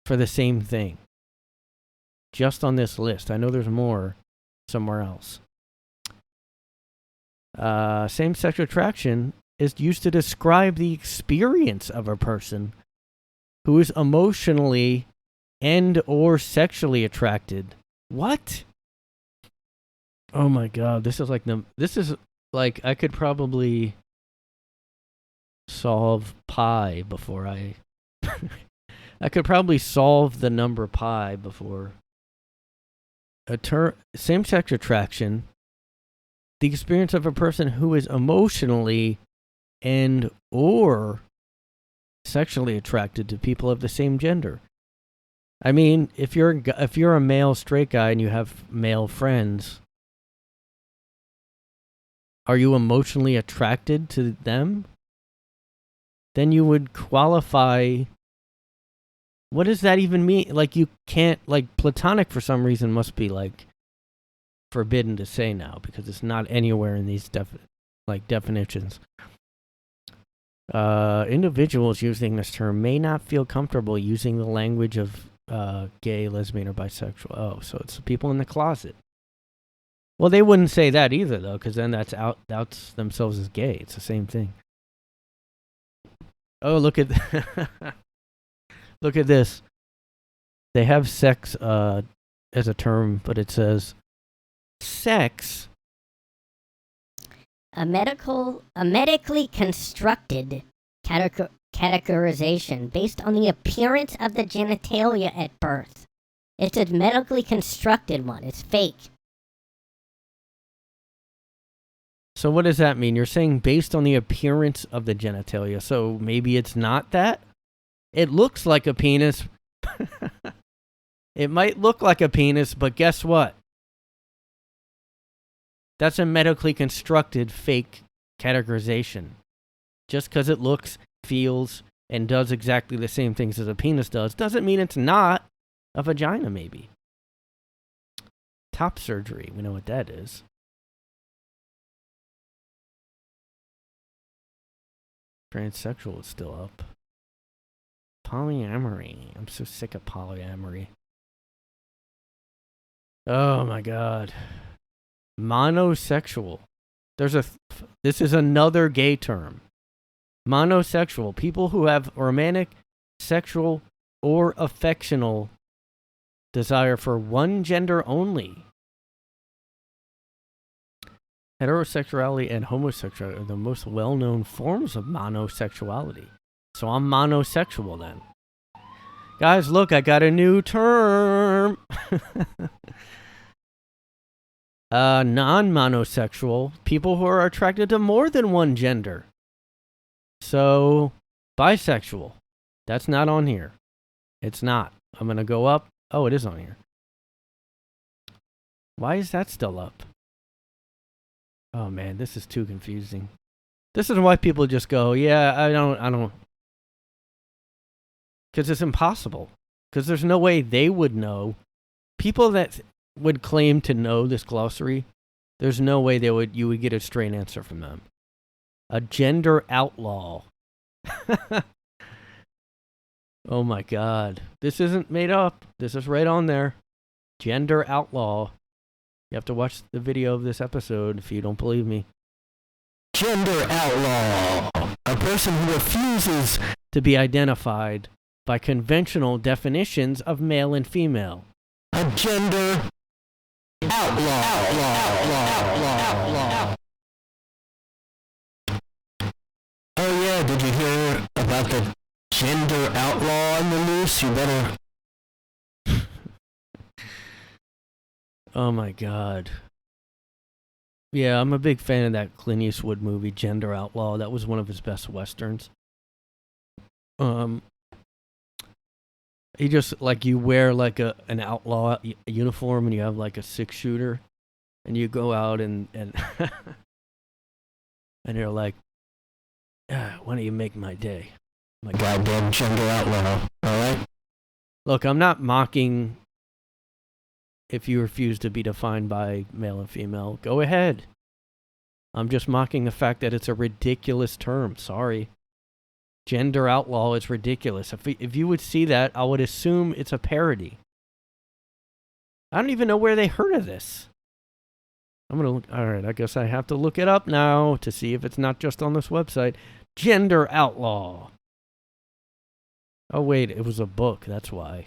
for the same thing? Just on this list. I know there's more somewhere else. Same-sex attraction is used to describe the experience of a person who is emotionally and or sexually attracted. What? Oh my god, this is like I could probably solve pi before I could probably solve the number pi before same-sex attraction, the experience of a person who is emotionally and or sexually attracted to people of the same gender. I mean, if you're a male straight guy and you have male friends, are you emotionally attracted to them? Then you would qualify. What does that even mean? Like, you can't, like, platonic for some reason must be, like, forbidden to say now because it's not anywhere in these definitions. Individuals using this term may not feel comfortable using the language of gay, lesbian, or bisexual. Oh, so it's people in the closet. Well, they wouldn't say that either, though, because then that's outs themselves as gay. It's the same thing. Oh, look at look at this. They have sex as a term, but it says sex. A medically constructed categorization based on the appearance of the genitalia at birth. It's a medically constructed one. It's fake. So what does that mean? You're saying based on the appearance of the genitalia. So maybe it's not that? It looks like a penis. It might look like a penis, but guess what? That's a medically constructed fake categorization. Just because it looks, feels, and does exactly the same things as a penis does, doesn't mean it's not a vagina, maybe. Top surgery, we know what that is. Transsexual is still up. Polyamory. I'm so sick of polyamory. Oh my god. Monosexual. This is another gay term. Monosexual. People who have romantic, sexual, or affectional desire for one gender only. Heterosexuality and homosexuality are the most well-known forms of monosexuality. So I'm monosexual then. Guys, look, I got a new term. Non-monosexual, people who are attracted to more than one gender. So, bisexual. That's not on here. It's not. I'm going to go up. Oh, it is on here. Why is that still up? Oh man, this is too confusing. This is why people just go, yeah, I don't. Because it's impossible. Because there's no way they would know. People that would claim to know this glossary, there's no way you would get a straight answer from them. A gender outlaw. Oh my god. This isn't made up. This is right on there. Gender outlaw. You have to watch the video of this episode if you don't believe me. Gender outlaw. A person who refuses to be identified by conventional definitions of male and female. A gender outlaw. Oh yeah, did you hear about the gender outlaw on the loose? You better... Oh my god. Yeah, I'm a big fan of that Clint Eastwood movie, Gender Outlaw. That was one of his best westerns. He just, like, you wear, like, an outlaw uniform and you have, like, a 6-shooter. And you go out and and you're like, why don't you make my day? My goddamn gender outlaw. Alright? Look, I'm not mocking if you refuse to be defined by male and female. Go ahead. I'm just mocking the fact that it's a ridiculous term. Sorry. Gender outlaw is ridiculous. If you would see that, I would assume it's a parody. I don't even know where they heard of this. I'm gonna look. Alright, I guess I have to look it up now to see if it's not just on this website. Gender outlaw. Oh wait, it was a book, that's why.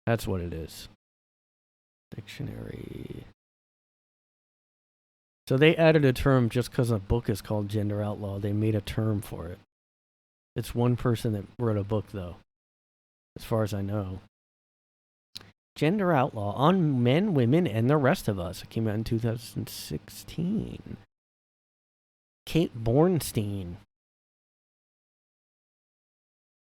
That's what it is. Dictionary. So they added a term just because a book is called Gender Outlaw. They made a term for it. It's one person that wrote a book, though, as far as I know. Gender Outlaw on Men, Women, and the Rest of Us. It came out in 2016. Kate Bornstein.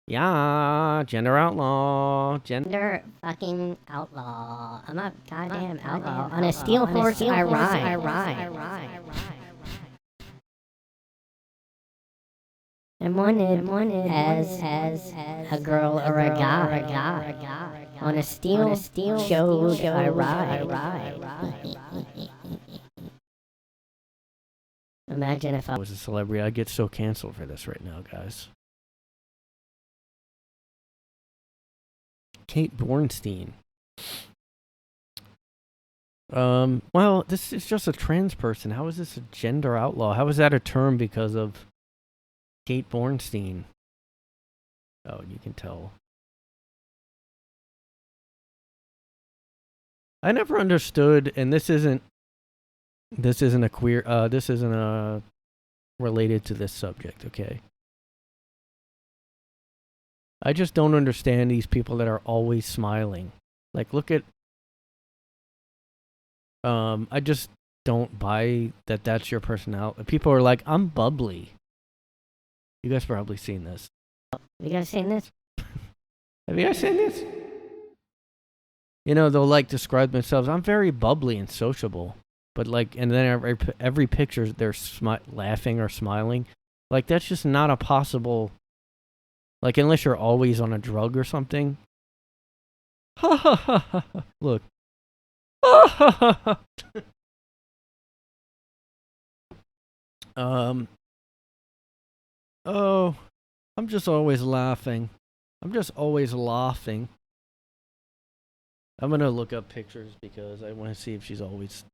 Yeah, Gender Outlaw. Gender fucking outlaw. I'm a goddamn outlaw. On a steel horse, I ride. I'm wanted as a girl or a guy. On a steel show, I ride. Imagine if I was a celebrity. I'd get so canceled for this right now, guys. Kate Bornstein. Well, this is just a trans person. How is this a gender outlaw? How is that a term because of Kate Bornstein? Oh, you can tell. I never understood, and this isn't a queer, this isn't related to this subject, okay? I just don't understand these people that are always smiling. Like, look at, I just don't buy that that's your personality. People are like, I'm bubbly. You guys probably seen this. You guys seen this? Have you guys seen this? You know, they'll like describe themselves. I'm very bubbly and sociable, but like, and then every picture they're laughing or smiling. Like, that's just not a possible. Like, unless you're always on a drug or something. Ha ha ha ha. Look. Ha ha ha ha. Oh, I'm just always laughing. I'm gonna look up pictures because I want to see if she's always.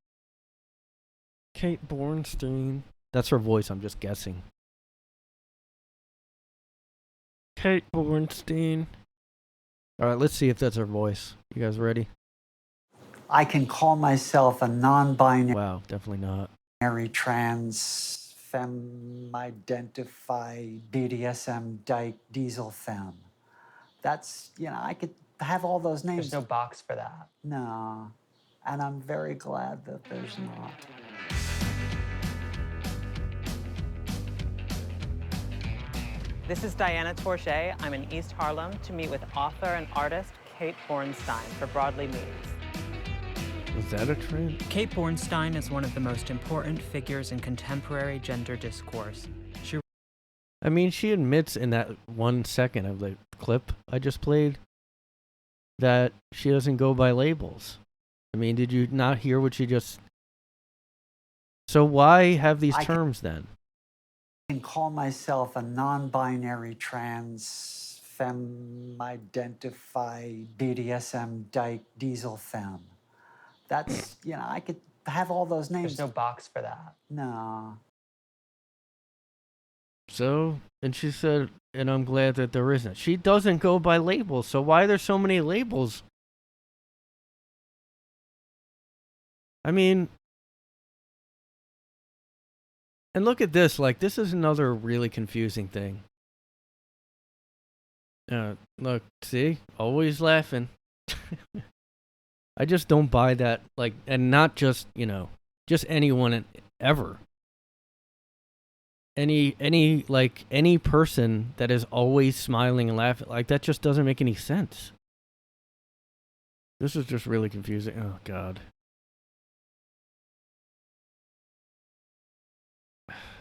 Kate Bornstein. That's her voice, I'm just guessing. Kate Bornstein. Alright, let's see if that's her voice. You guys ready? I can call myself a non-binary. Wow, definitely not. Trans, femme, identified, BDSM, dyke, diesel femme. That's, I could have all those names. There's no box for that. No. And I'm very glad that there's not. This is Diana Torche. I'm in East Harlem to meet with author and artist Kate Bornstein for Broadly Meets. Was that a trend? Kate Bornstein is one of the most important figures in contemporary gender discourse. I mean, she admits in that 1 second of the clip I just played that she doesn't go by labels. I mean, did you not hear what she just... So why have these terms then? I can call myself a non-binary trans, femme, identified, BDSM, dyke, diesel femme. That's, I could have all those names. There's no box for that. No. So, and she said, and I'm glad that there isn't. She doesn't go by labels, so why are there so many labels? I mean, and look at this, like, this is another really confusing thing. Look, see? Always laughing. I just don't buy that, like, and not just, just anyone ever. Any person that is always smiling and laughing, like, that just doesn't make any sense. This is just really confusing. Oh, God.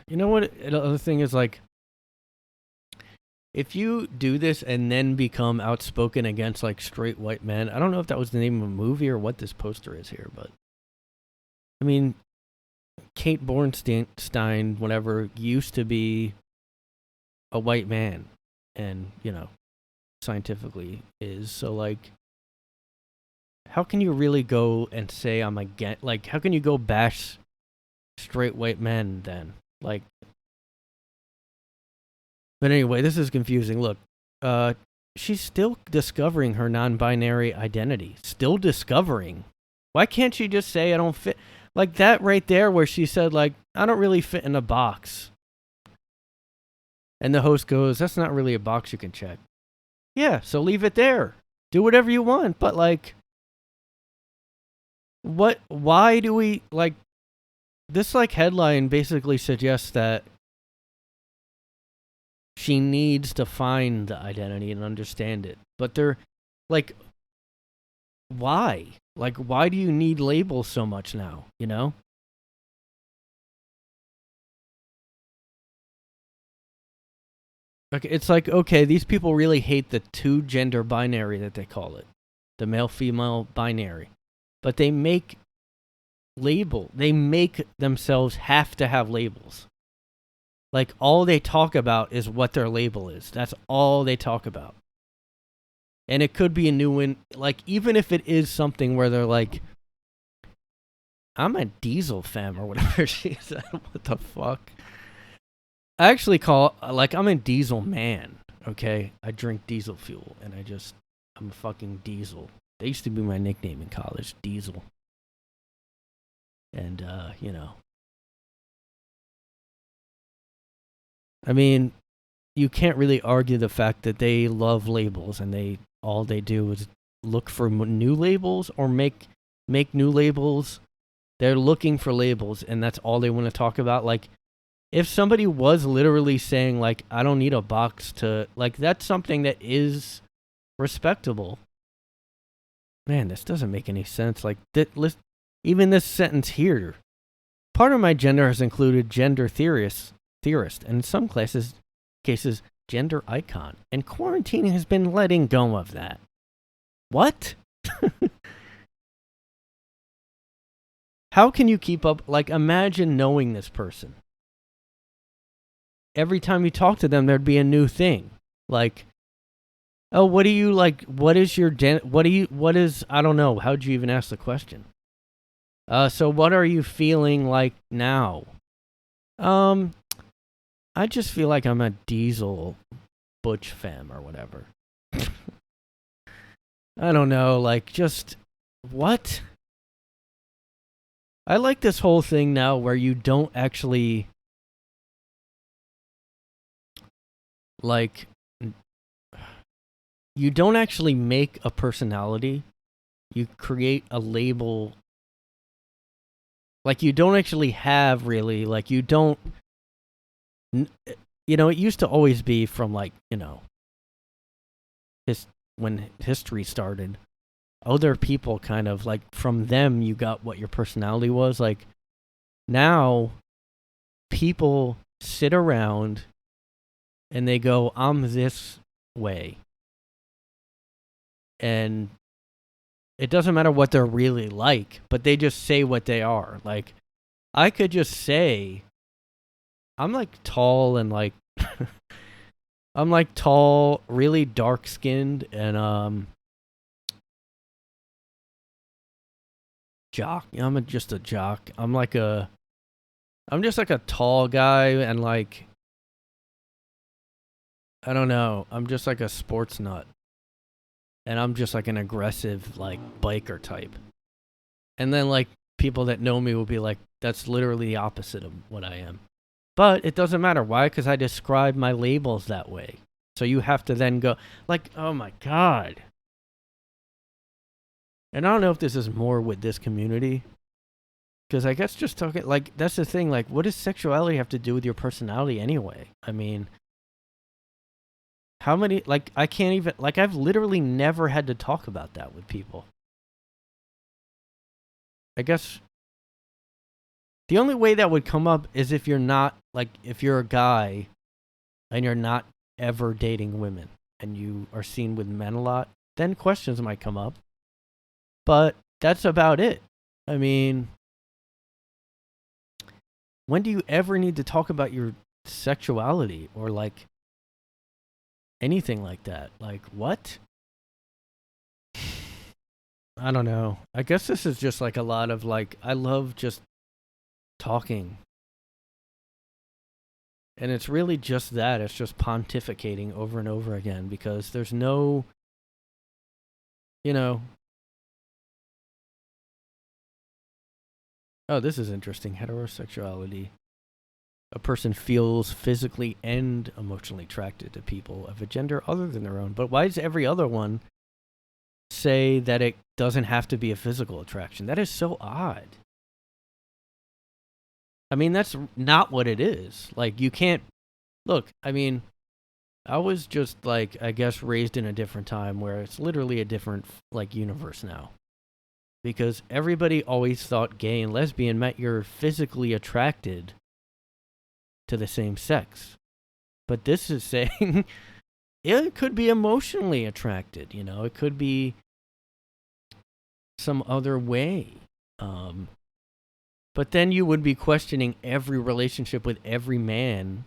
You know what? The other thing is, like, if you do this and then become outspoken against like straight white men, I don't know if that was the name of a movie or what this poster is here, but I mean, Kate Bornstein, whatever, used to be a white man, and you know, scientifically is. So like, how can you really go and say I'm against? Like, how can you go bash straight white men then? Like, but anyway, this is confusing. Look, she's still discovering her non-binary identity. Still discovering. Why can't she just say I don't fit? Like that right there where she said, like, I don't really fit in a box. And the host goes, that's not really a box you can check. Yeah, so leave it there. Do whatever you want. But, like, why do we, like, this, like, headline basically suggests that she needs to find the identity and understand it. But they're, like, why? Like, why do you need labels so much now, you know? Okay, it's like, okay, these people really hate the two gender binary that they call it, the male-female binary. But they make themselves have to have labels. Like, all they talk about is what their label is. That's all they talk about. And it could be a new one, like, even if it is something where they're like, I'm a diesel femme or whatever she said. What the fuck? I actually I'm a diesel man, okay? I drink diesel fuel, and I'm a fucking diesel. That used to be my nickname in college, Diesel. And, you know. I mean, you can't really argue the fact that they love labels, and all they do is look for new labels or make new labels. They're looking for labels, and that's all they want to talk about. Like, if somebody was literally saying, like, I don't need a box to, like, that's something that is respectable. Man, this doesn't make any sense. Like, even this sentence here. Part of my gender has included gender theorist, and in some cases, gender icon. And quarantining has been letting go of that. What? How can you keep up? Like, imagine knowing this person. Every time you talk to them, there'd be a new thing. Like, oh, what do you like? What is, I don't know. How'd you even ask the question? So what are you feeling like now? I just feel like I'm a diesel butch femme or whatever. I don't know. Like, just, what? I like this whole thing now where you don't actually, like, you don't actually make a personality. You create a label. Like, you don't actually have really, like, you don't, you know, it used to always be from, like, you know, when history started. Other people kind of, like, from them you got what your personality was. Like, now people sit around and they go, I'm this way. And it doesn't matter what they're really like, but they just say what they are. Like, I could just say, I'm, like, tall and, like, I'm, like, tall, really dark-skinned, and, jock. I'm just a jock. I'm just, like, a tall guy, and, like, I don't know. I'm just, like, a sports nut. And I'm just, like, an aggressive, like, biker type. And then, like, people that know me will be like, that's literally the opposite of what I am. But it doesn't matter. Why? Because I describe my labels that way. So you have to then go, like, oh my God. And I don't know if this is more with this community. Because I guess just talking, like, that's the thing. Like, what does sexuality have to do with your personality anyway? I mean, how many, like, I can't even, like, I've literally never had to talk about that with people. I guess the only way that would come up is if you're not, like, if you're a guy and you're not ever dating women and you are seen with men a lot, then questions might come up. But that's about it. I mean, when do you ever need to talk about your sexuality or like anything like that? Like, what? I don't know. I guess this is just like a lot of like, I love just talking. And it's really just that. It's just pontificating over and over again because there's no, you know. Oh, this is interesting. Heterosexuality. A person feels physically and emotionally attracted to people of a gender other than their own. But why does every other one say that it doesn't have to be a physical attraction? That is so odd. I mean, that's not what it is. Like, you can't... Look, I mean, I was just, like, I guess raised in a different time where it's literally a different, like, universe now. Because everybody always thought gay and lesbian meant you're physically attracted to the same sex. But this is saying it could be emotionally attracted, you know? It could be some other way. But then you would be questioning every relationship with every man.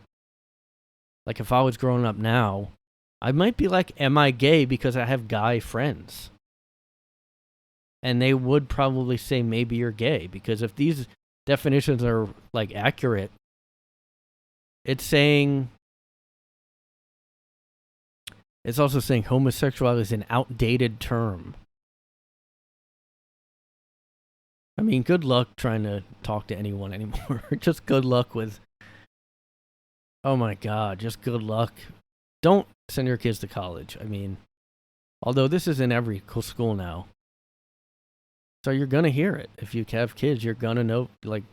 Like if I was growing up now, I might be like, am I gay because I have guy friends? And they would probably say maybe you're gay because if these definitions are like accurate, it's saying, it's also saying homosexuality is an outdated term. I mean, good luck trying to talk to anyone anymore. Just good luck with, oh my God, just good luck. Don't send your kids to college. I mean, although this is in every school now. So you're going to hear it. If you have kids, you're going to know, like,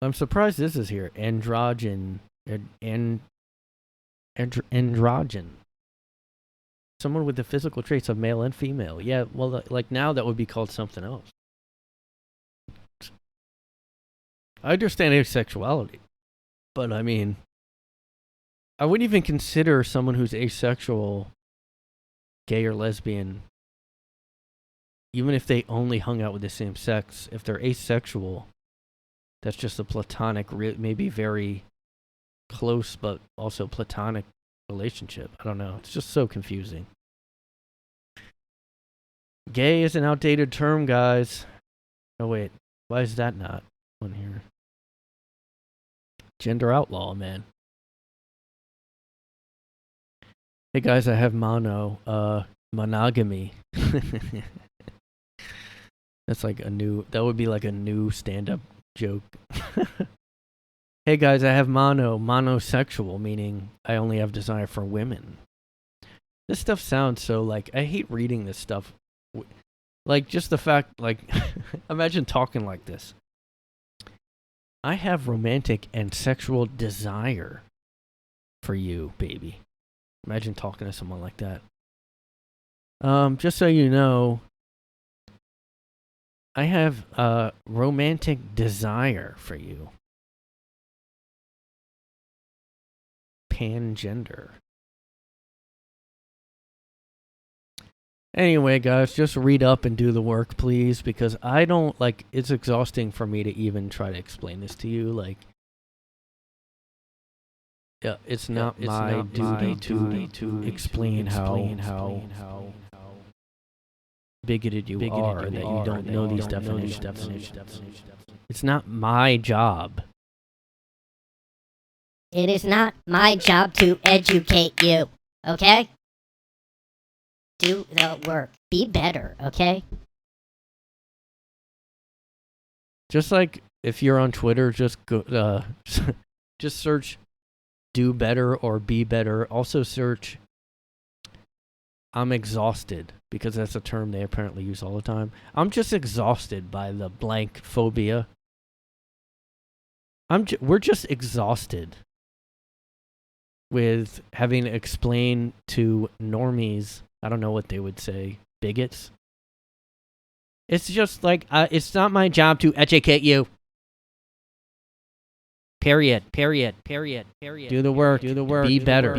I'm surprised this is here. Androgen. Androgen. Someone with the physical traits of male and female. Yeah, well, like now that would be called something else. I understand asexuality, but I mean, I wouldn't even consider someone who's asexual, gay or lesbian, even if they only hung out with the same sex. If they're asexual, that's just a platonic, maybe very close, but also platonic relationship. I don't know. It's just so confusing. Gay is an outdated term, guys. Oh, wait. Why is that not on here? Gender outlaw, man. Hey, guys, I have monogamy. That's like a new, that would be like a new stand-up joke. Hey guys, I have monosexual, meaning I only have desire for women. This stuff sounds so like, I hate reading this stuff. Like just the fact, like, imagine talking like this. I have romantic and sexual desire for you, baby. Imagine talking to someone like that. Just so you know, I have romantic desire for you. Pangender. Anyway, guys, just read up and do the work, please, because I don't, like, it's exhausting for me to even try to explain this to you, like, yeah, it's not my duty to explain how bigoted you are, that you don't know these definitions. It's not my job. It is not my job to educate you, okay? Do the work. Be better, okay? Just like if you're on Twitter, just go, just search "do better" or "be better." Also search "I'm exhausted" because that's a term they apparently use all the time. I'm just exhausted by the blank phobia. We're just exhausted with having to explain to normies, I don't know what they would say, bigots. It's just like, it's not my job to educate you. Period. Do the work. Be better.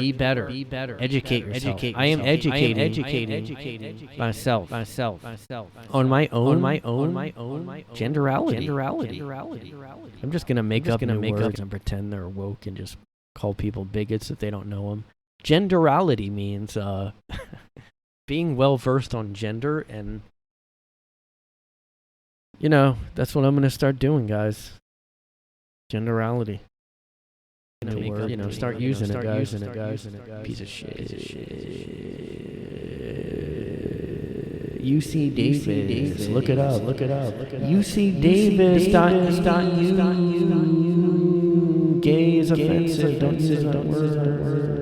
Educate yourself. I am educating myself. On my own. Genderality. I'm just gonna make up new words and pretend they're woke and just call people bigots if they don't know them. Genderality means being well versed on gender, and that's what I'm gonna start doing, guys. Genderality. Start using it, guys. Piece of shit. UC Davis. Look it up. UC Davis.u. Gay is offensive. Don't use that word.